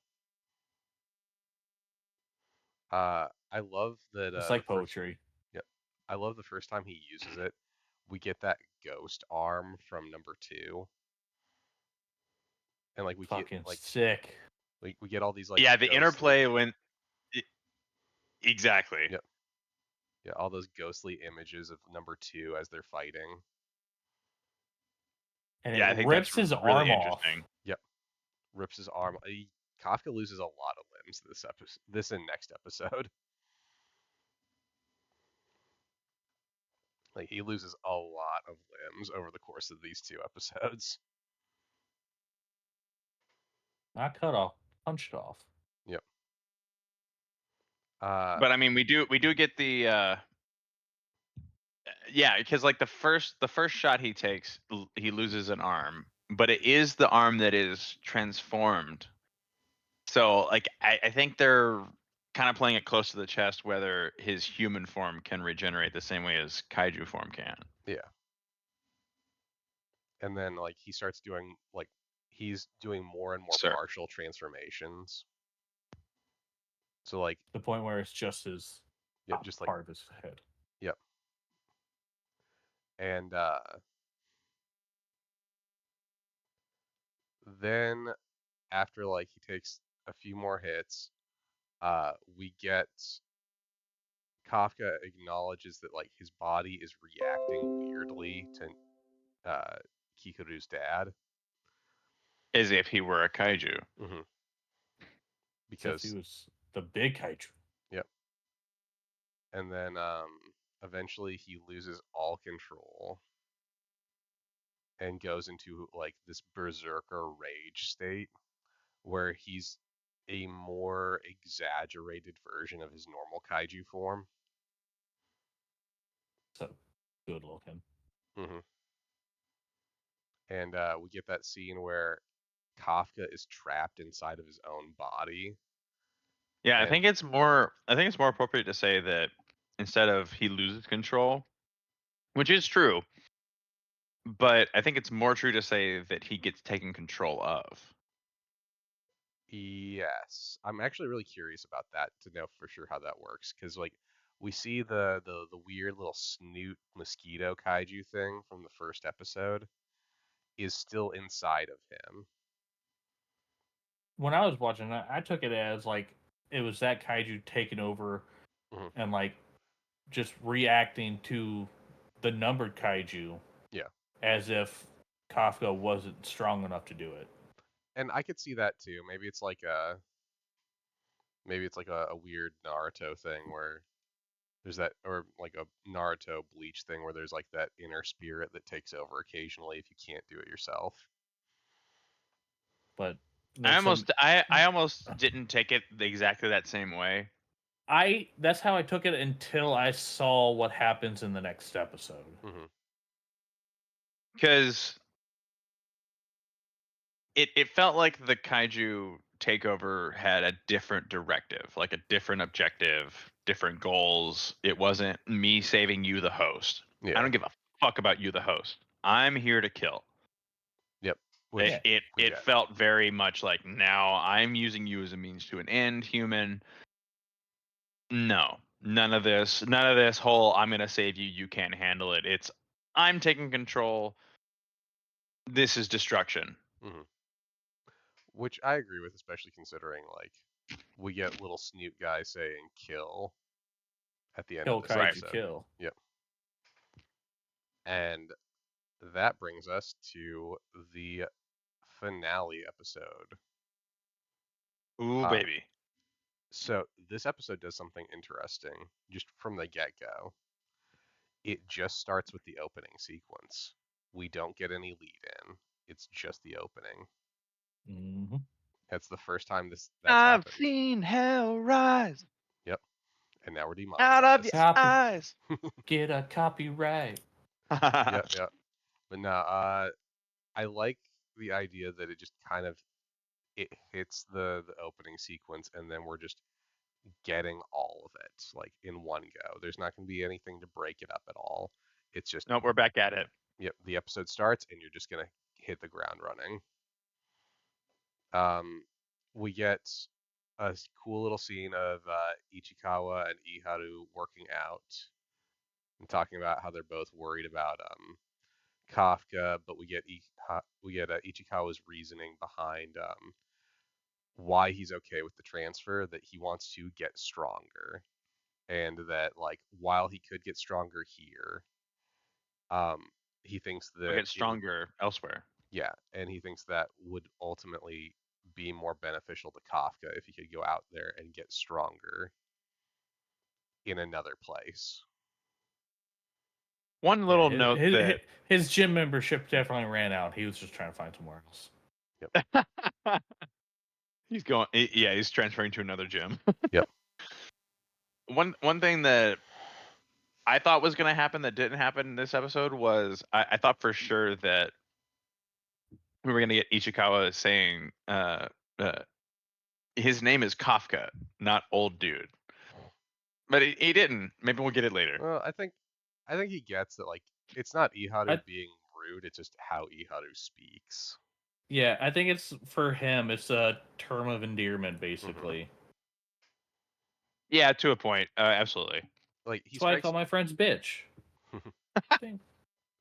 I love that. It's like poetry. Yep. I love the first time he uses it. We get that ghost arm from number 2, and like we get Fucking like sick. we get all these like Yeah, the ghostly, interplay when exactly. Yep. Yeah, all those ghostly images of number 2 as they're fighting. And Yeah, I it think rips that's his really arm off. interesting. Yep. Rips his arm. Kafka loses a lot of limbs this and next episode. Like he loses a lot of limbs over the course of these 2 episodes. Not cut off, punched off. Yep. But I mean, we do get the yeah, because like the first shot he takes, he loses an arm, but it is the arm that is transformed. So like I think they're kind of playing it close to the chest whether his human form can regenerate the same way as kaiju form can. Yeah. And then like he starts doing like he's doing more and more Sir. partial transformations. So like The point where it's just his just like part of his head. Yep. And then after like he takes a few more hits, we get Kafka acknowledges that like his body is reacting weirdly to Kikuru's dad. As if he were a kaiju. Mm-hmm. Because he was the big kaiju. Yep. And then eventually he loses all control and goes into like this berserker rage state where he's a more exaggerated version of his normal kaiju form. So good looking. Mm-hmm. And we get that scene where Kafka is trapped inside of his own body. Yeah, I think it's more appropriate to say that instead of he loses control, which is true, but I think it's more true to say that he gets taken control of. Yes, I'm actually really curious about that to know for sure how that works because like we see the weird little snoot mosquito kaiju thing from the first episode is still inside of him. When I was watching that, I took it as like it was that kaiju taking over and like just reacting to the numbered kaiju. Yeah. As if Kafka wasn't strong enough to do it. And I could see that too. Maybe it's like a weird Naruto thing where there's that, or like a Naruto Bleach thing where there's like that inner spirit that takes over occasionally if you can't do it yourself. But I almost didn't take it exactly that same way. That's how I took it until I saw what happens in the next episode. Because it felt like the kaiju takeover had a different directive, like a different objective, different goals. It wasn't me saving you, the host. I Yeah. don't give a fuck about you, the host. I'm here to kill. Yep. Which we It get. felt very much like, now I'm using you as a means to an end, human. No, none of this whole I'm gonna save you, you can't handle it. It's I'm taking control. This is destruction. hmm Which I agree with, especially considering like we get little snoot guy saying "kill" at the end of Kill this Right. Kaiju episode. kill. Yep. And that brings us to the finale episode. Ooh, baby. So this episode does something interesting just from the get-go. It just starts with the opening sequence. We don't get any lead-in. It's just the opening. Mm-hmm. That's the first time that's I've happened. seen hell rise Yep. And now we're out of demonetized. your Copy. eyes. Get a copyright. Yep, yep. But no, I like the idea that it just kind of it hits the opening sequence and then we're just getting all of it like in one go. There's not going to be anything to break it up at all. It's just Nope, we're back at it. yep, the episode starts and you're just going to hit the ground running. We get a cool little scene of Ichikawa and Iharu working out and talking about how they're both worried about Kafka, but we get Ichikawa's reasoning behind why he's okay with the transfer, that he wants to get stronger, and that like while he could get stronger here, he thinks We'll that get stronger elsewhere. yeah, and he thinks that would ultimately be more beneficial to Kafka if he could go out there and get stronger in another place. One little Yeah, note that his gym membership definitely ran out. He was just trying to find somewhere else. he's going. Yeah, he's transferring to another gym. Yep. One thing that I thought was going to happen that didn't happen in this episode was I thought for sure that we were going to get Ichikawa saying his name is Kafka, not old dude. But he didn't. Maybe we'll get it later. Well, I think he gets that like it's not Iharu I- being rude, it's just how Iharu speaks. Yeah, I think it's for him. It's a term of endearment, basically. Yeah, to a point. Absolutely. Like he That's why I strikes call my friends bitch. Thing.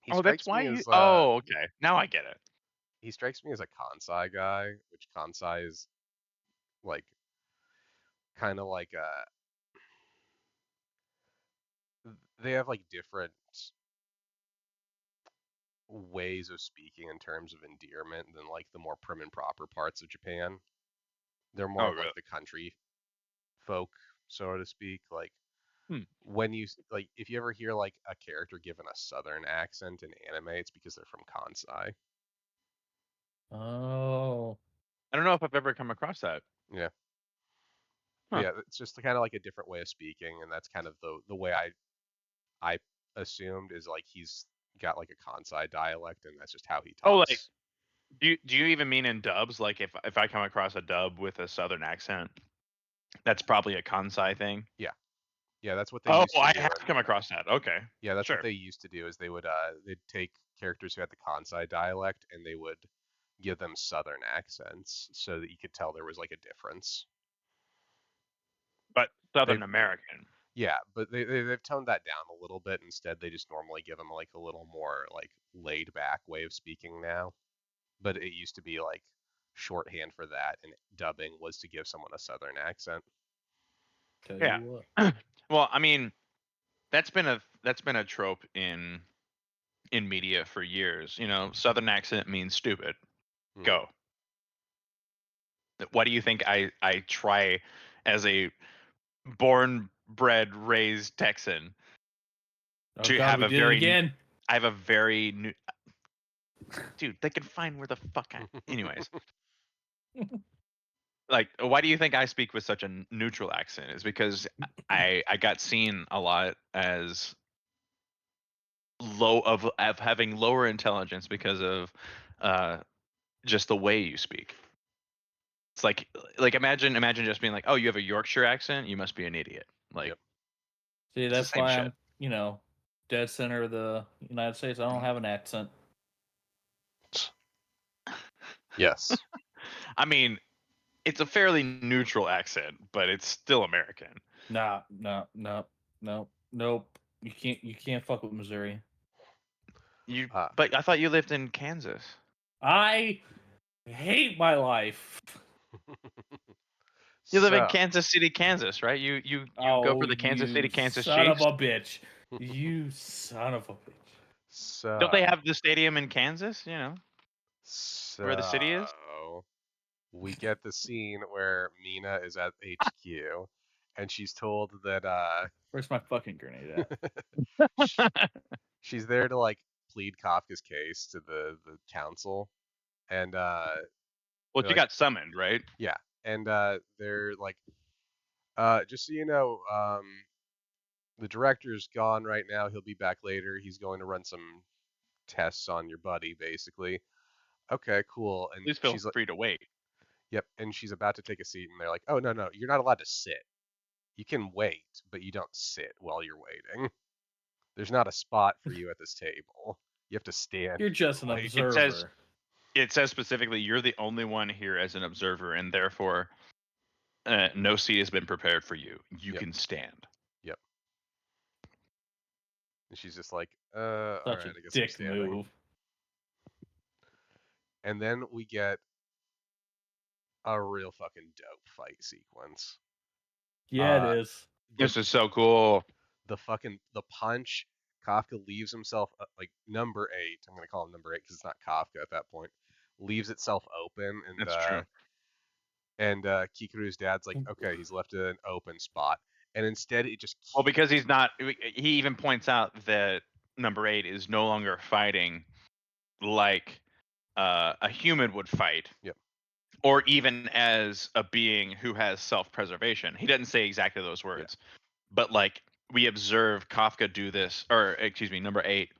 he Oh, that's strikes why me you. as Oh, okay. Now I get it. he strikes me as a Kansai guy, which Kansai is like kind of like they have like different ways of speaking in terms of endearment than like the more prim and proper parts of Japan. They're more Oh, of really? like the country folk, so to speak. Like Hmm. when you like if you ever hear like a character given a southern accent in anime, it's because they're from Kansai. Oh, I don't know if I've ever come across that. Yeah. Huh. Yeah, it's just kind of like a different way of speaking, and that's kind of the way I assumed is like he's got like a Kansai dialect, and that's just how he Oh, talks. like do you even mean in dubs? Like if I come across a dub with a southern accent, that's probably a Kansai thing. Yeah, that's what they Oh, used to I do. have And come across that. Okay. yeah, that's Sure. what they used to do is they would they'd take characters who had the Kansai dialect and they would give them southern accents so that you could tell there was like a difference. But They've Southern American. yeah, but they've toned that down a little bit. Instead, they just normally give them like a little more like laid back way of speaking now. But it used to be like shorthand for that, and dubbing was to give someone a southern accent. tell Yeah. you what. Well, I mean, that's been a trope in media for years. You know, southern accent means stupid. Mhm. Go. What do you think I try as a born, bred, raised Texan Oh to God, have we a did it very again. I have a very new dude, they can find where the fuck I anyways. Like, why do you think I speak with such a neutral accent? Is because I got seen a lot as low of having lower intelligence because of uh just the way you speak. It's like imagine just being like, oh, you have a Yorkshire accent, you must be an idiot. Like Yep. See, It's the that's same why shit. I'm, dead center of the United States. I don't have an accent. Yes. I mean, it's a fairly neutral accent, but it's still American. Nah, no, nope. You can't fuck with Missouri. But I thought you lived in Kansas. I hate my life. You live in So, Kansas City, Kansas, right? You go for the Kansas City, Kansas son Chiefs. of a bitch. You son of a bitch. Don't they so, have the stadium in Kansas? Where the city is. we get the scene where Mina is at HQ, and she's told that Where's my fucking grenade at? sh- she's there to like plead Kafka's case to the council, and Well, they're she like, got summoned, right? yeah, and they're like, just so you know, the director's gone right now. He'll be back later. He's going to run some tests on your buddy, basically. Okay, cool. And Please feel she's like, free to wait. yep. And she's about to take a seat, and they're like, oh, no, no, you're not allowed to sit. You can wait, but you don't sit while you're waiting. There's not a spot for you at this table. You have to stand. You're just an wait. observer. It says specifically, you're the only one here as an observer, and therefore, no seat has been prepared for you. You Yep. can stand. Yep. And she's just like, all Such right, a I guess I'm dick standing. move. And then we get a real fucking dope fight sequence. Yeah, it is. This is so cool. The punch. Kafka leaves himself like number 8. I'm gonna call him number 8 because it's not Kafka at that point. Leaves itself open, and That's true. Kikuru's dad's like, okay, he's left an open spot, and instead it just Well, because he's not. He even points out that number 8 is no longer fighting like a human would fight. Yep. Or even as a being who has self-preservation. He doesn't say exactly those words, but like we observe Kafka do this, or excuse me, number 8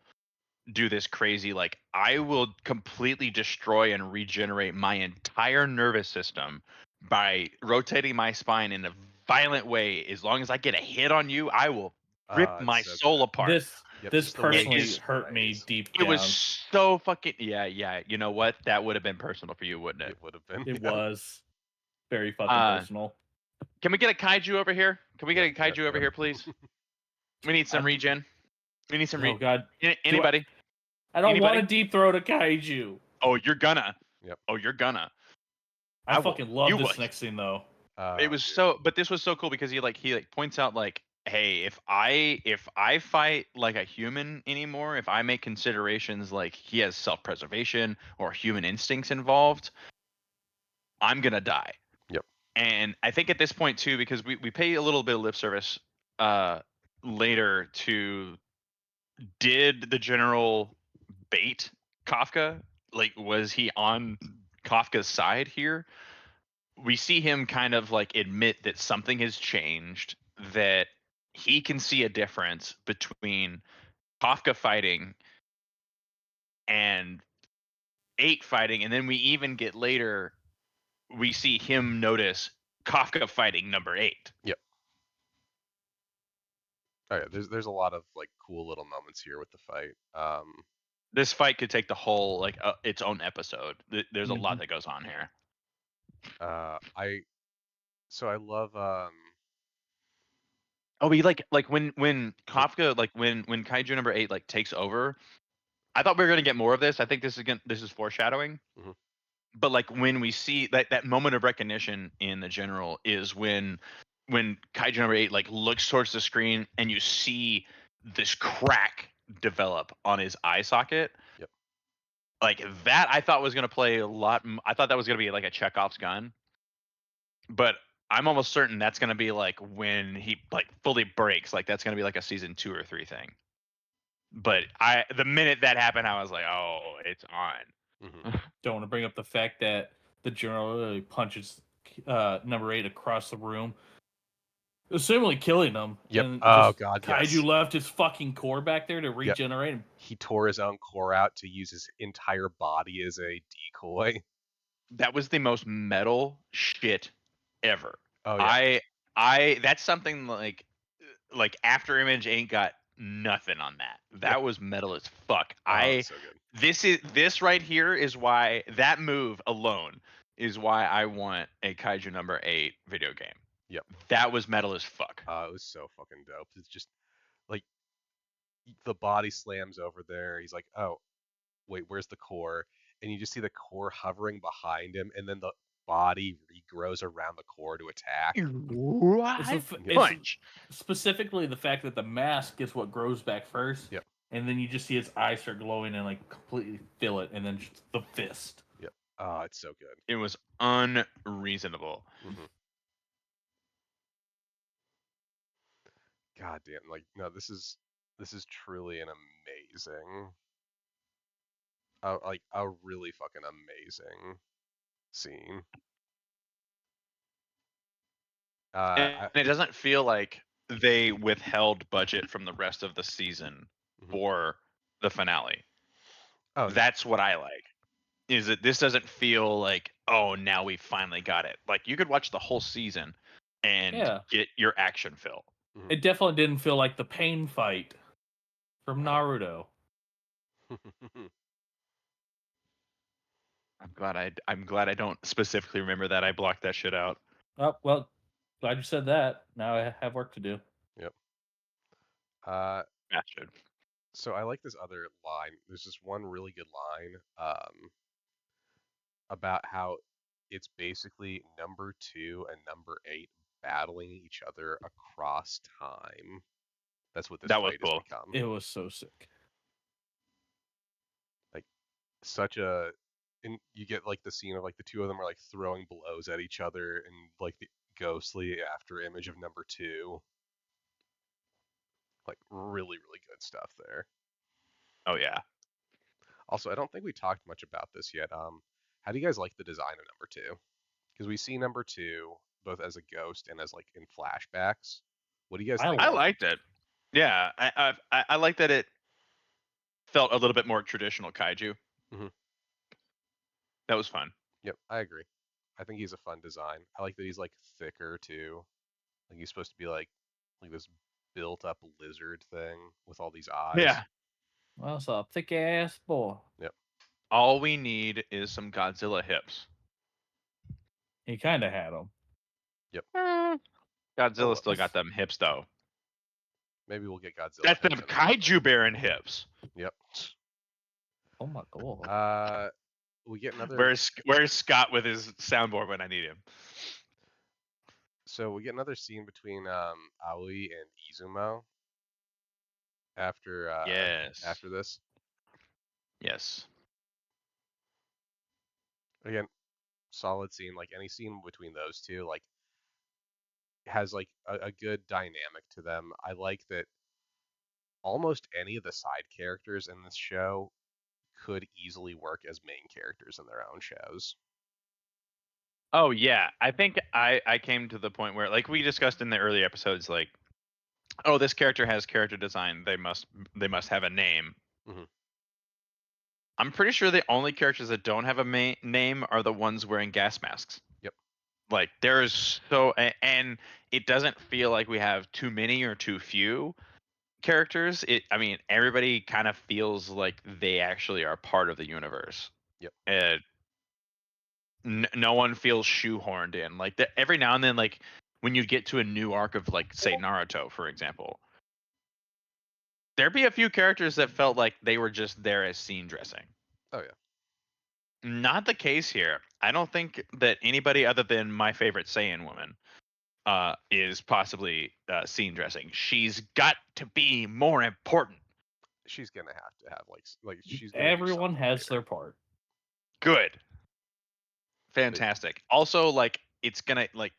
do this crazy, like, I will completely destroy and regenerate my entire nervous system by rotating my spine in a violent way. As long as I get a hit on you, I will rip my so soul good. apart. Yep, This just the way personally he hurt me sprays. deep It down. was so fucking yeah. You know what? That would have been personal for you, wouldn't it? It would have been. It yeah. was very fucking personal. Can we get a kaiju over here? Can we get a Yep, kaiju yep, over yep. here, please? We need some regen. We need some Oh god. anybody? I don't Anybody? want to deep throat a kaiju. Oh, you're gonna. Yep. Oh, you're gonna. I will. fucking love You this would. next scene though. It was so, but this was so cool because he points out like, hey, if I fight like a human anymore, if I make considerations like he has self-preservation or human instincts involved, I'm gonna die. Yep. And I think at this point too, because we pay a little bit of lip service later to, did the general bait Kafka? Like, was he on Kafka's side here? We see him kind of like admit that something has changed, that he can see a difference between Kafka fighting and 8 fighting, and then we even get later, we see him notice Kafka fighting number 8. Yep. Oh yeah, there's a lot of like cool little moments here with the fight. This fight could take the whole like its own episode. There's a lot that goes on here. I love Oh, he like when Kafka, like when Kaiju number 8 like takes over. I thought we were gonna get more of this. I think this is foreshadowing. Mhm. But like when we see that moment of recognition in the general is when Kaiju number 8 like looks towards the screen and you see this crack develop on his eye socket. Yep. Like that, I thought was gonna play a lot. I thought that was gonna be like a Chekhov's gun, but I'm almost certain that's gonna be like when he like fully breaks. Like that's gonna be like a season 2 or 3 thing. But the minute that happened, I was like, oh, it's on. Mhm. Don't want to bring up the fact that the general really punches number 8 across the room, assumingly killing him. Yep. And Oh just god, Kaiju yes. left his fucking core back there to Yep. regenerate him. He tore his own core out to use his entire body as a decoy. That was the most metal shit ever. Oh yeah. I that's something like After Image ain't got nothing on that. That was metal as fuck. Oh, so good. This right here is why that move alone is why I want a Kaiju number 8 video game. Yep. That was metal as fuck. It was so fucking dope. It's just like the body slams over there. He's like, oh, wait, where's the core? And you just see the core hovering behind him, and then the body regrows around the core to attack. It's Punch. specifically the fact that the mask is what grows back first. Yep. And then you just see its eyes start glowing and like completely fill it, and then just the fist. Yep. Oh, it's so good. It was unreasonable. Mm-hmm. God damn! Like, no, this is truly an amazing, like a really fucking amazing scene. And it doesn't feel like they withheld budget from the rest of the season for the finale. Oh, that's what I like. Is that this doesn't feel like, oh, now we finally got it. Like you could watch the whole season and get your action fill. It definitely didn't feel like the pain fight from Naruto. I'm glad I don't specifically remember that. I blocked that shit out. Oh, well, glad you said that. Now I have work to do. Yep. Bastard. So I like this other line. There's this one really good line about how it's basically number 2 and number 8 battling each other across time. That's what this fight has become. It was so sick. Like such a, and you get like the scene of like the two of them are like throwing blows at each other and like the ghostly after image of number 2. Like really, really good stuff there. Oh yeah. Also, I don't think we talked much about this yet. How do you guys like the design of number 2? Because we see number 2 both as a ghost and as like in flashbacks. What do you guys think? I liked it. Yeah, I like that it felt a little bit more traditional kaiju. Mm-hmm. That was fun. Yep, I agree. I think he's a fun design. I like that he's like thicker too. Like he's supposed to be like this built up lizard thing with all these eyes. Yeah. Well, it's a thick ass boy. Yep. All we need is some Godzilla hips. He kind of had them. Yep. Godzilla still got them hips though. Maybe we'll get Godzilla. That's them kaiju bearing hips. Yep. Oh my god. We get another. Where's Scott with his soundboard when I need him? So we get another scene between Aoi and Izumo after after this. Yes. Again, solid scene. Like any scene between those two, like has like a good dynamic to them. I like that almost any of the side characters in this show could easily work as main characters in their own shows. Oh yeah, I think I came to the point where, like we discussed in the early episodes, like, oh, this character has character design. They must have a name. Mm-hmm. I'm pretty sure the only characters that don't have a name are the ones wearing gas masks. Yep. Like there's and it doesn't feel like we have too many or too few characters. I mean, everybody kind of feels like they actually are part of the universe. Yep. And no one feels shoehorned in. Like every now and then, like when you get to a new arc of, like, say Naruto, for example, there'd be a few characters that felt like they were just there as scene dressing. Oh yeah. Not the case here. I don't think that anybody other than my favorite Saiyan woman is possibly scene dressing. She's got to be more important. She's gonna have to have like she's. Everyone has their part. Good. Fantastic. Also, like it's gonna like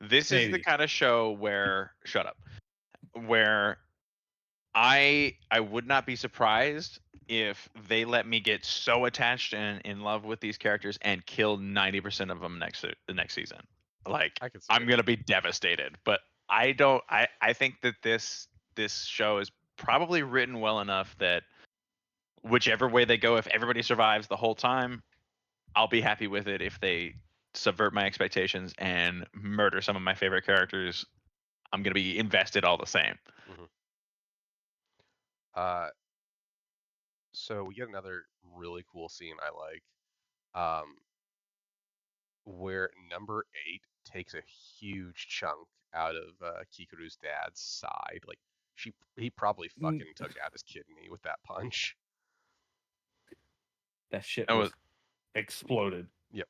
this is the kind of show where shut up. Where I would not be surprised if they let me get so attached and in love with these characters and kill 90% of them the next season. Like I'm gonna be devastated, but I don't. I think that this show is probably written well enough that whichever way they go, if everybody survives the whole time, I'll be happy with it. If they subvert my expectations and murder some of my favorite characters, I'm gonna be invested all the same. So we get another really cool scene I like, where number 8 takes a huge chunk out of Kikuru's dad's side. Like he probably fucking took out his kidney with that punch. That shit That was was. exploded. Yep.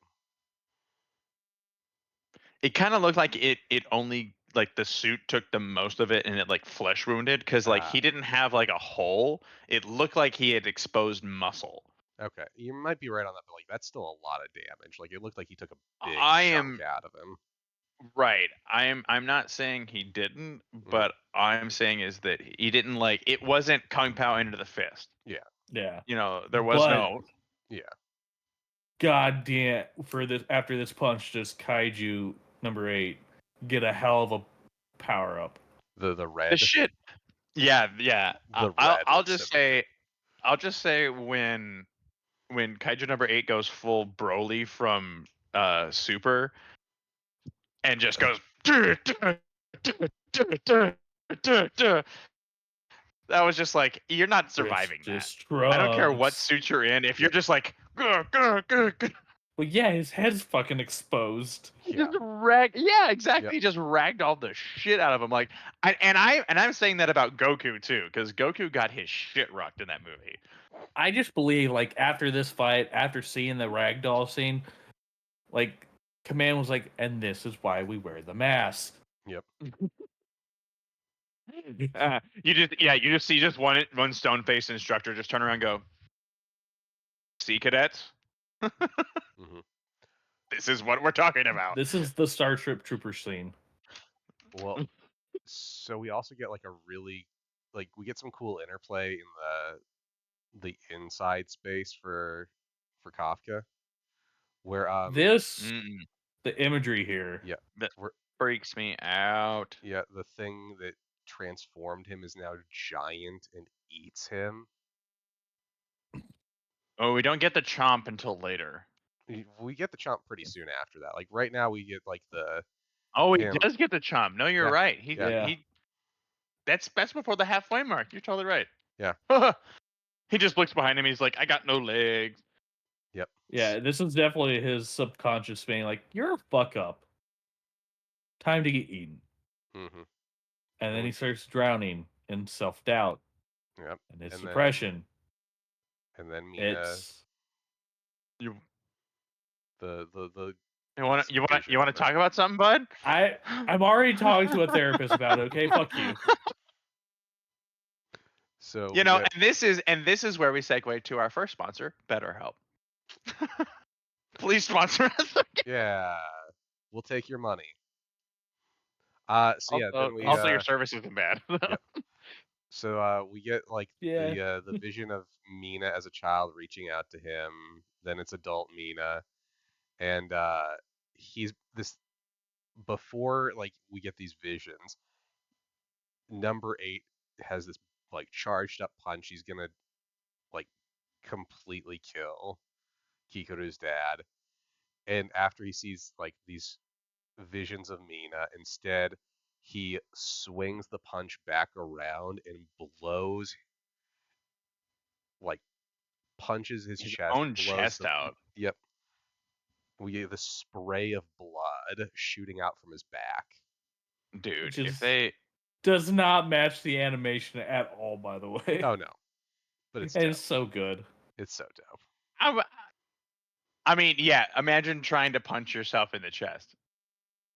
It kind of looked like it only like the suit took the most of it and it like flesh wounded because like he didn't have like a hole. It looked like he had exposed muscle. Okay, you might be right on that, but like that's still a lot of damage. Like it looked like he took a big I chunk am out of him. right. I'm not saying he didn't, but I'm saying is that he didn't like it wasn't Kung Pao into the fist. Yeah. Yeah. You know, there was no. Yeah. God damn! For this, after this punch, does Kaiju number 8 get a hell of a power up? The red. The shit. Yeah. The I'll red I'll looks just so say I'll just say when Kaiju number 8 goes full Broly from Super and just goes that was just like you're not surviving that. I don't care what suit you're in. If you're just like well, yeah, his head's fucking exposed. just yeah, exactly. Yep. He just ragged all the shit out of him. Like, I'm saying that about Goku too, because Goku got his shit rocked in that movie. I just believe, like, after this fight, after seeing the ragdoll scene, like, Command was like, and this is why we wear the mask. Yep. You just see one stone faced instructor just turn around and go, see cadets? This is what we're talking about. This is the Starship Trooper scene. Well, so we also get like a really we get some cool interplay in the inside space for Kafka, where the imagery here, that freaks me out. Yeah, the thing that transformed him is now giant and eats him. Oh, we don't get the chomp until later. We get the chomp pretty soon after that. Like right now, we get like the. Oh, he does get the chomp. No, you're right. He that's before the halfway mark. You're totally right. Yeah. He just looks behind him. He's like, I got no legs. Yep. Yeah, this is definitely his subconscious being like, "You're a fuck up. Time to get eaten." Mm-hmm. And then he starts drowning in self doubt. Yep. And his depression. And then Mina. You the. You want to talk about something, bud? I'm already talking to a therapist about it. Okay, fuck you. So you know, and this is where we segue to our first sponsor, BetterHelp. Please sponsor us. Yeah, we'll take your money. So then we also your service isn't bad. Yep. So we get like the vision of Mina as a child reaching out to him. Then it's adult Mina, and he's this before like we get these visions. Number 8 has this like charged up punch. He's gonna like completely kill Kikuru's dad. And after he sees like these visions of Mina, instead he swings the punch back around and blows like punches his chest, own chest out. Yep. We get the spray of blood shooting out from his back. Dude, if they does not match the animation at all, by the way. Oh no. But it's so good. It's so dope. I mean, yeah, imagine trying to punch yourself in the chest.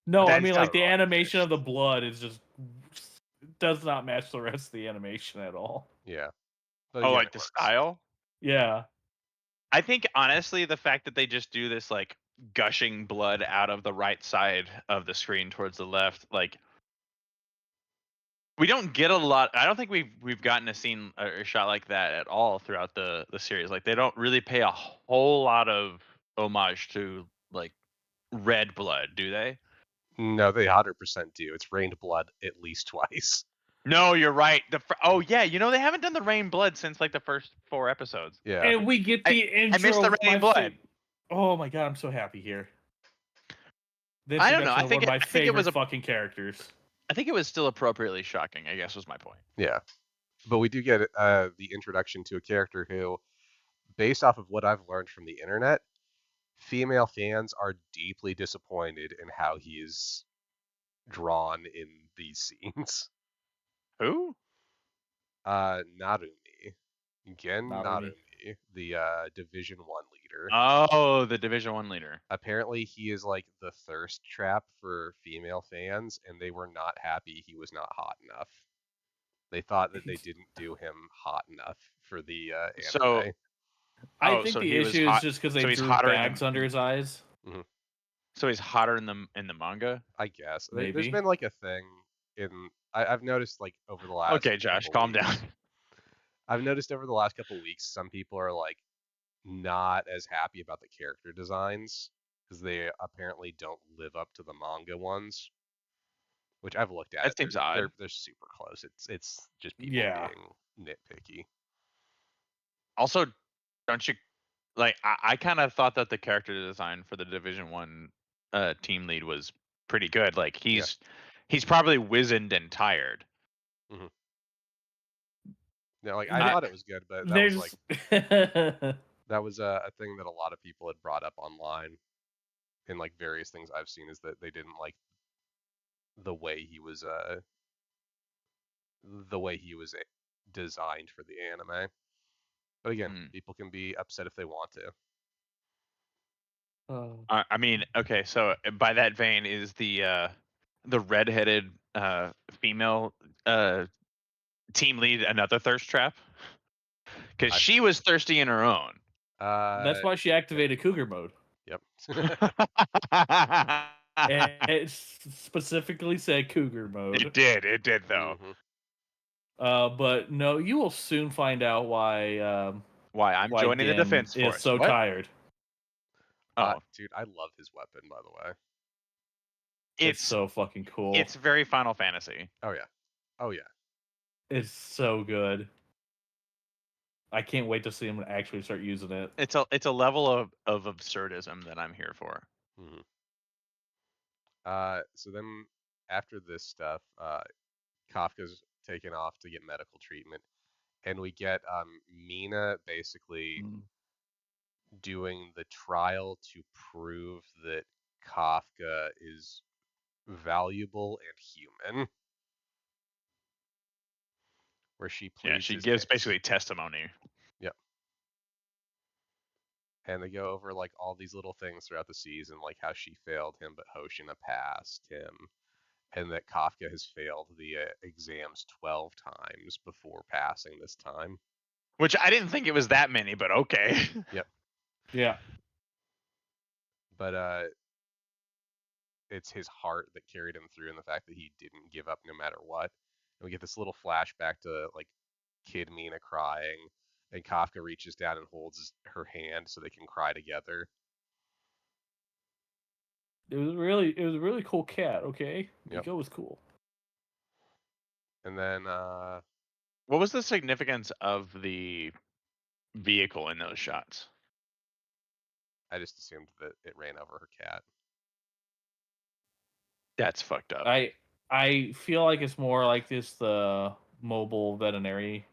No, I mean like the animation of the blood is just does not match the rest of the animation at all. Yeah. But again, like the style? Yeah. I think honestly the fact that they just do this like gushing blood out of the right side of the screen towards the left, like we don't get a lot. I don't think we've gotten a scene or a shot like that at all throughout the series. Like they don't really pay a whole lot of homage to like red blood, do they? No, they 100% do. It's rained blood at least twice. No, you're right. Yeah, you know they haven't done the rain blood since like the first 4 episodes. Yeah, and we get the intro. I missed the rain blood. Oh my god, I'm so happy here. This I don't know. One of my favorite fucking characters. I think it was still appropriately shocking, I guess was my point. Yeah. But we do get the introduction to a character who, based off of what I've learned from the internet, female fans are deeply disappointed in how he is drawn in these scenes. Who? Narumi. Gen Narumi. Narumi, the Division 1 leader. Oh, the Division 1 leader. Apparently he is like the thirst trap for female fans, and they were not happy he was not hot enough. They thought that they didn't do him hot enough for the So anime. I Oh, think so the he was issue is hot. just because So they he's drew hotter bags under his eyes. So he's hotter in the manga. I guess there's Maybe. been like a thing in I've noticed like over the last Okay, Josh, couple calm weeks. down. I've noticed over the last couple weeks some people are like not as happy about the character designs because they apparently don't live up to the manga ones, which I've looked at it. That seems odd. They're super close. It's just people Yeah. being nitpicky. Also, don't you like? I kind of thought that the character design for the Division 1 team lead was pretty good. Like he's probably wizened and tired. hmm Yeah, like I Th- thought it was good, but that was like There's that was a thing that a lot of people had brought up online in like various things I've seen is that they didn't like the way he was designed for the anime. But again, Mm. people can be upset if they want to. I mean, okay, so by that vein, is the redheaded female team lead another thirst trap? Because I- she was thirsty in her own. that's why she activated Cougar mode. Yep. And it specifically said Cougar mode. It did though. Mhm. But no, you will soon find out why Why I'm joining the Gen defense is force. so What? tired. Oh, Dude, I love his weapon, by the way. It's so fucking cool. It's very Final Fantasy. Oh yeah. Oh yeah. It's so good. I can't wait to see him actually start using it. It's a level of absurdism that I'm here for. hmm So then after this stuff, Kafka's taken off to get medical treatment, and we get Mina basically Mm. doing the trial to prove that Kafka is valuable and human, where she Yeah, pleads she his gives case. basically testimony. Yep. And they go over like all these little things throughout the season, like how she failed him, but Hoshina passed him, and that Kafka has failed the exams 12 times before passing this time. Which I didn't think it was that many, but okay. Yep. Yeah. But it's his heart that carried him through, and the fact that he didn't give up no matter what. And we get this little flashback to like kid Mina crying, and Kafka reaches down and holds her hand so they can cry together. It was a really cool cat, okay? Yep. Miko was cool. And then What was the significance of the vehicle in those shots? I just assumed that it ran over her cat. That's fucked up. I feel like it's more like this the mobile veterinary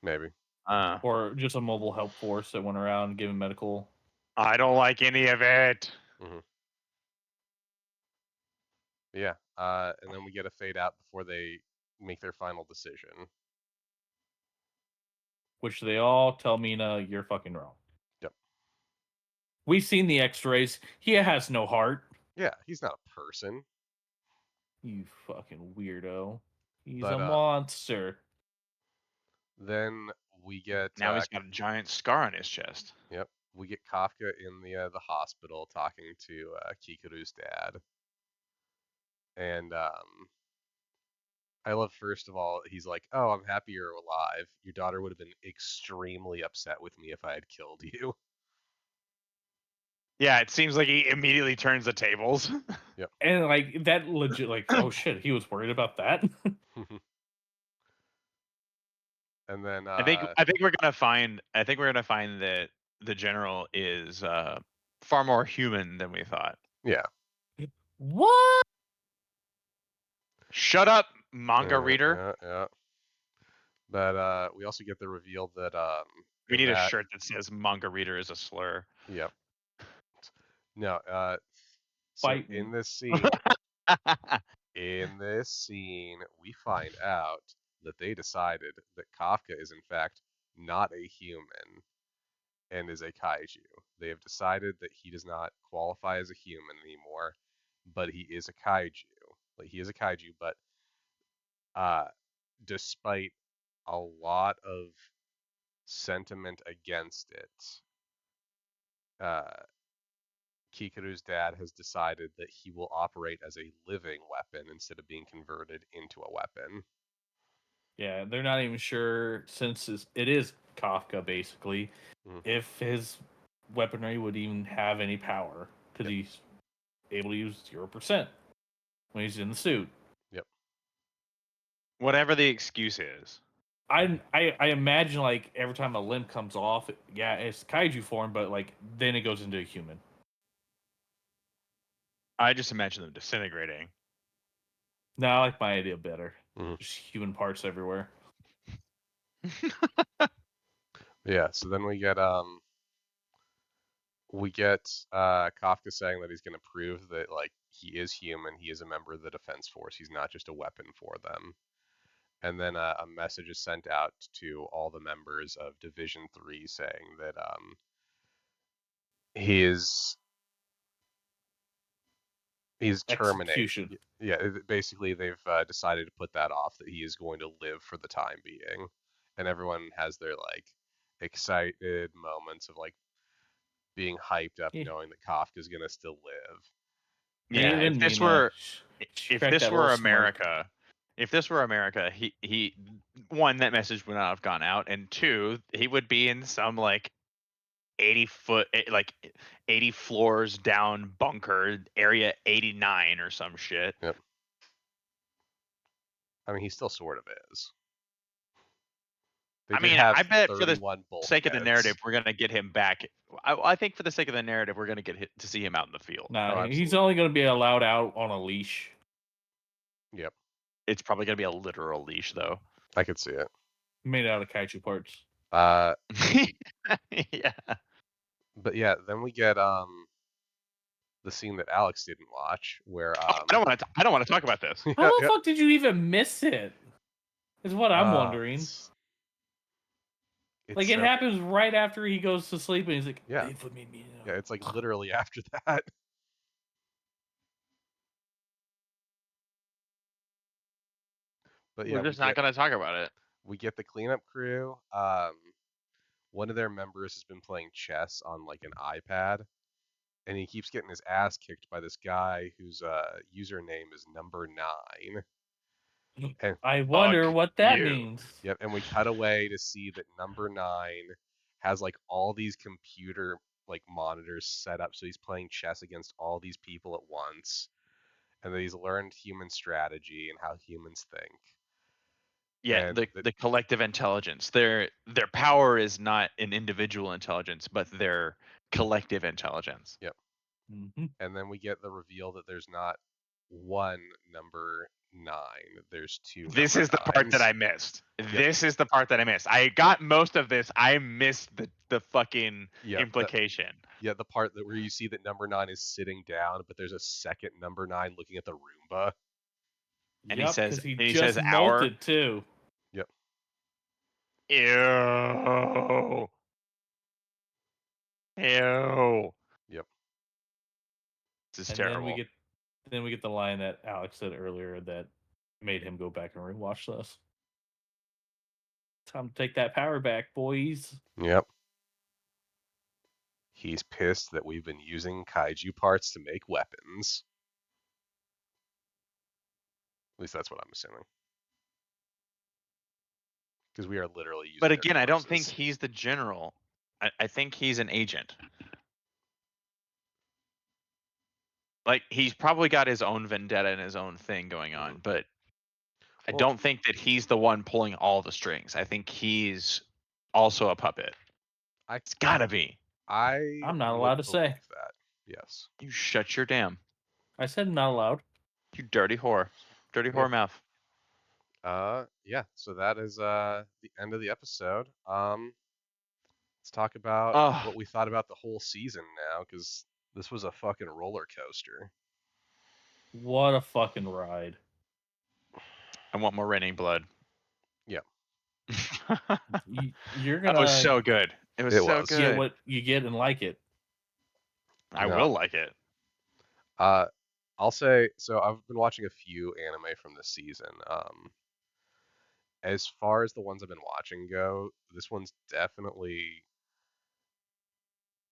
Maybe. or just a mobile help force that went around giving medical. I don't like any of it. Yeah. And then we get a fade out before they make their final decision. Which they all tell Mina, you're fucking wrong. Yep. We've seen the x-rays. He has no heart. Yeah, he's not a person. You fucking weirdo. He's But, a monster. Then we get Now he's got a giant scar on his chest. Yep. We get Kafka in the hospital talking to Kikuru's dad. And I love, first of all, he's like, "Oh, I'm happy you're alive. Your daughter would have been extremely upset with me if I had killed you." Yeah, it seems like he immediately turns the tables. Yep. And like that legit like oh shit, he was worried about that. And then I think we're gonna find that the general is far more human than we thought. yeah. What? Shut up, manga reader. Yeah. But we also get the reveal that We in need a that, shirt that says manga reader is a slur. Yep. No. So Fight me. in this scene, we find out that they decided that Kafka is in fact not a human and is a kaiju. They have decided that he does not qualify as a human anymore, but he is a kaiju. Like he is a kaiju, but despite a lot of sentiment against it, Kikaru's dad has decided that he will operate as a living weapon instead of being converted into a weapon. Yeah, they're not even sure, since it is Kafka basically, if his weaponry would even have any power, because he's able to use 0% when he's in the suit. Yep. Whatever the excuse is. I imagine, like, every time a limb comes off, yeah, it's kaiju form, but like then it goes into a human. I just imagine them disintegrating. No, I like my idea better. Mhm. Just human parts everywhere. Yeah. So then we get Kafka saying that he's going to prove that like he is human, he is a member of the defense force, he's not just a weapon for them. And then a message is sent out to all the members of Division 3 saying that he's terminated. Execution. Yeah, basically they've decided to put that off, that he is going to live for the time being, and everyone has their like excited moments of like being hyped up, Yeah. knowing that Kafka's gonna still live. Yeah, Even if this Nina, were she if cracked this that were little smirk. America, if this were America, he one, that message would not have gone out, and two, he would be in some like 80 floors down bunker, area 89 or some shit. Yep. I mean, he still sort of is. They I did mean, have I bet for the 31 sake of the bulkheads. narrative, we're gonna get him back. I think for the sake of the narrative, we're gonna get to see him out in the field. Nah, Oh, he's absolutely. only going to be allowed out on a leash. Yep, It's probably gonna be a literal leash, though. I could see it. Made out of kaiju parts. Yeah. But yeah, then we get the scene that Alex didn't watch, where I don't want to talk about this. How the fuck did you even miss it? Is what I'm wondering. It's Like, it happens right after he goes to sleep, and he's like, Yeah. Yeah, it's like literally after that. But yeah, We're just not gonna talk about it. we get the cleanup crew. One of their members has been playing chess on like an iPad, and he keeps getting his ass kicked by this guy whose username is number 9. And I wonder what that you. means. yep, and we cut away to see that number 9 has like all these computer like monitors set up, so he's playing chess against all these people at once, and that he's learned human strategy and how humans think. Yeah, And the collective intelligence. Their power is not an individual intelligence, but their collective intelligence. Yep. Mm-hmm. And then we get the reveal that there's not one number 9, there's 2. This is the part that I missed. Yep. This is the part that I missed. I got most of this. I missed the fucking implication. The part that where you see that number 9 is sitting down, but there's a second number 9 looking at the Roomba. And he says, he says molted our too. Yep. Ew. Ew. Yep. This is And terrible. then we get the line that Alex said earlier that made him go back and rewatch this. Time to take that power back, boys. Yep. He's pissed that we've been using kaiju parts to make weapons. At least that's what I'm assuming. Because we are literally using. But again, I don't think he's the general. I think he's an agent. Like, he's probably got his own vendetta and his own thing going on, but I don't think that he's the one pulling all the strings. I think he's also a puppet. It's gotta be. I'm not allowed to say that. Yes. You shut your damn. I said not allowed. You dirty whore. Dirty horror mouth. Yeah. So that is the end of the episode. Let's talk about Oh, what we thought about the whole season now, because this was a fucking roller coaster. What a fucking ride. I want more raining blood. Yeah. You're That was gonna so good. It was It so was. get good. what you get and like it. I No. will like it. Uh, I'll say so. I've been watching a few anime from this season. As far as the ones I've been watching go, this one's definitely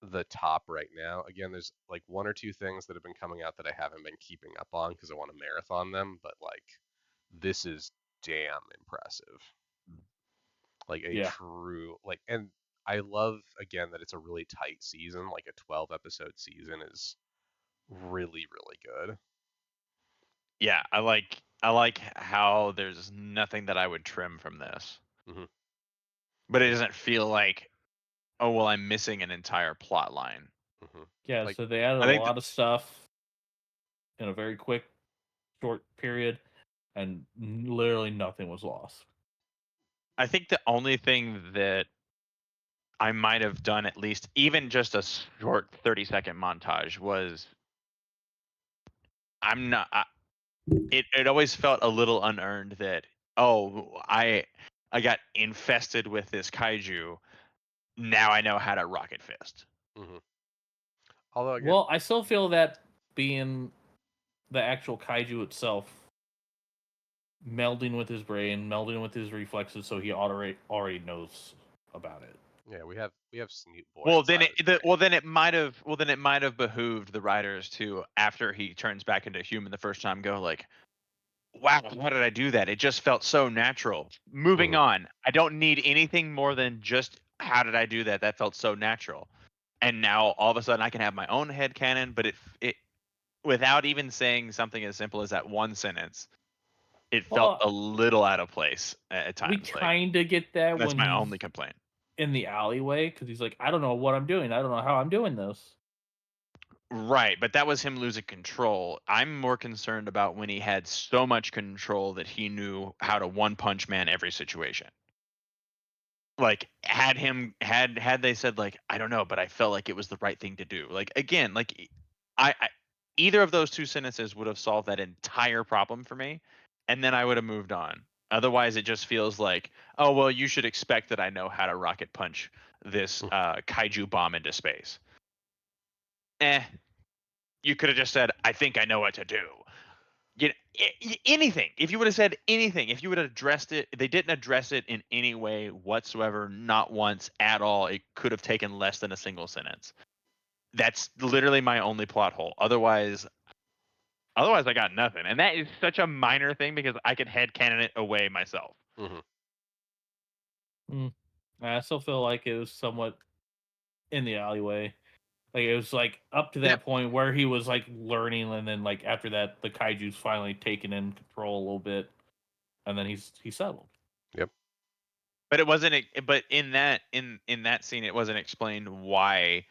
the top right now. Again, there's like one or two things that have been coming out that I haven't been keeping up on because I want to marathon them, but like this is damn impressive. Like a Yeah. true like, and I love again that it's a really tight season. Like a 12 episode season is really really good. Yeah, I like how there's nothing that I would trim from this. Hmm. But it doesn't feel like, oh well, I'm missing an entire plot line. Hmm. Yeah, Like so they added I a think lot of stuff in a very quick, short period, and literally nothing was lost. I think the only thing that I might have done, at least even just a short 30-second montage, was I'm not it always felt a little unearned that, oh, I got infested with this kaiju. Now I know how to rocket fist. hmm although again, Well, I still feel that being the actual kaiju itself melding with his brain, melding with his reflexes, so he already knows about it. yeah, we have Snoot Boy Well, inside of his brain. then it might have behooved the writers to, after he turns back into human the first time, go like, wow, how did I do that? It just felt so natural. Moving Hmm. on. I don't need anything more than just how did I do that? That felt so natural. And now all of a sudden I can have my own headcanon, but it without even saying something as simple as that one sentence, it felt Well, a little out of place at we times. Like, kind of get that that's when my he's only complaint. in the alleyway because he's like, I don't know what I'm doing. I don't know how I'm doing this. Right, but that was him losing control. I'm more concerned about when he had so much control that he knew how to one punch man every situation. Like, had they said like, I don't know, but I felt like it was the right thing to do. Like, again, like I either of those two sentences would have solved that entire problem for me, and then I would have moved on. Otherwise, it just feels like, oh well, you should expect that I know how to rocket punch this kaiju bomb into space. Eh, you could have just said, I think I know what to do. You know, anything. If you would have said anything, if you would have addressed it, they didn't address it in any way whatsoever, not once at all. It could have taken less than a single sentence. That's literally my only plot hole. Otherwise I got nothing. And that is such a minor thing because I could headcanon it away myself. Hmm. I still feel like it was somewhat in the alleyway. Like it was like up to Yep. that point where he was like learning, and then like after that, the kaiju's finally taken in control a little bit, and then he's settled. Yep. But it wasn't but in that scene it wasn't explained why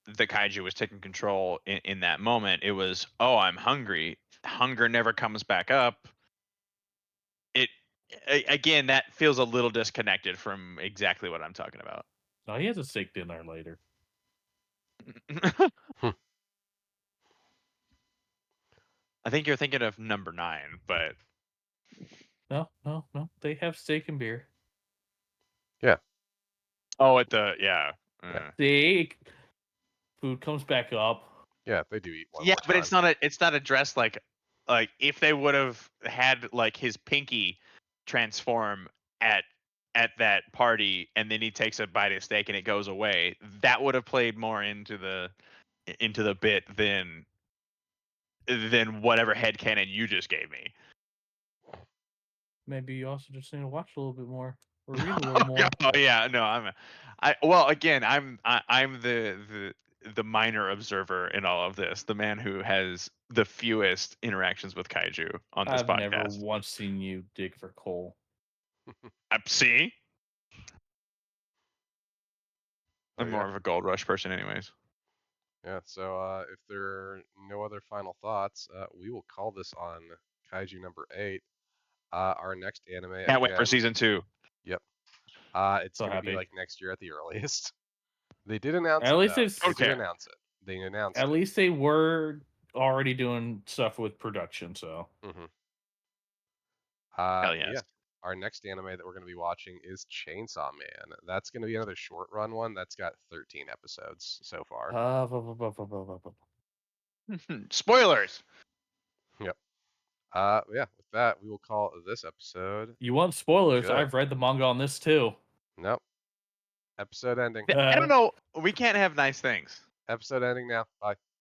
the kaiju was taking control in that moment. It was, oh, I'm hungry. Hunger never comes back up. It again, that feels a little disconnected from exactly what I'm talking about. No, he has a steak dinner later. I think you're thinking of number 9, but No. They have steak and beer. Yeah. oh, at the yeah. Yeah. Steak. Food comes back up. Yeah. They do eat one Yeah, more but time. it's not addressed like if they would have had like his pinky transform at that party and then he takes a bite of steak and it goes away, that would have played more into the bit than whatever headcanon you just gave me. Maybe you also just need to watch a little bit more or read a little more. Oh yeah, no, well again, I'm the minor observer in all of this, the man who has the fewest interactions with kaiju on this I've never podcast. once seen you dig for coal. See, Oh I'm yeah. more of a gold rush person, anyways. Yeah. So if there are no other final thoughts, we will call this on Kaiju number 8. Our next anime Can't wait for again. season 2. Yep. It's So gonna be happy. like next year at the earliest. They did announce At it least though. it's They did Okay. announce it. They announced at it. least they were already doing stuff with production. So Mm-hmm. Hell yes. Yeah. Our next anime that we're going to be watching is Chainsaw Man. That's going to be another short run one. That's got 13 episodes so far. Spoilers. Yep. Yeah. With that, we will call this episode. you want spoilers? Good. I've read the manga on this too. Nope. Episode ending. I don't know. We can't have nice things. Episode ending now. Bye.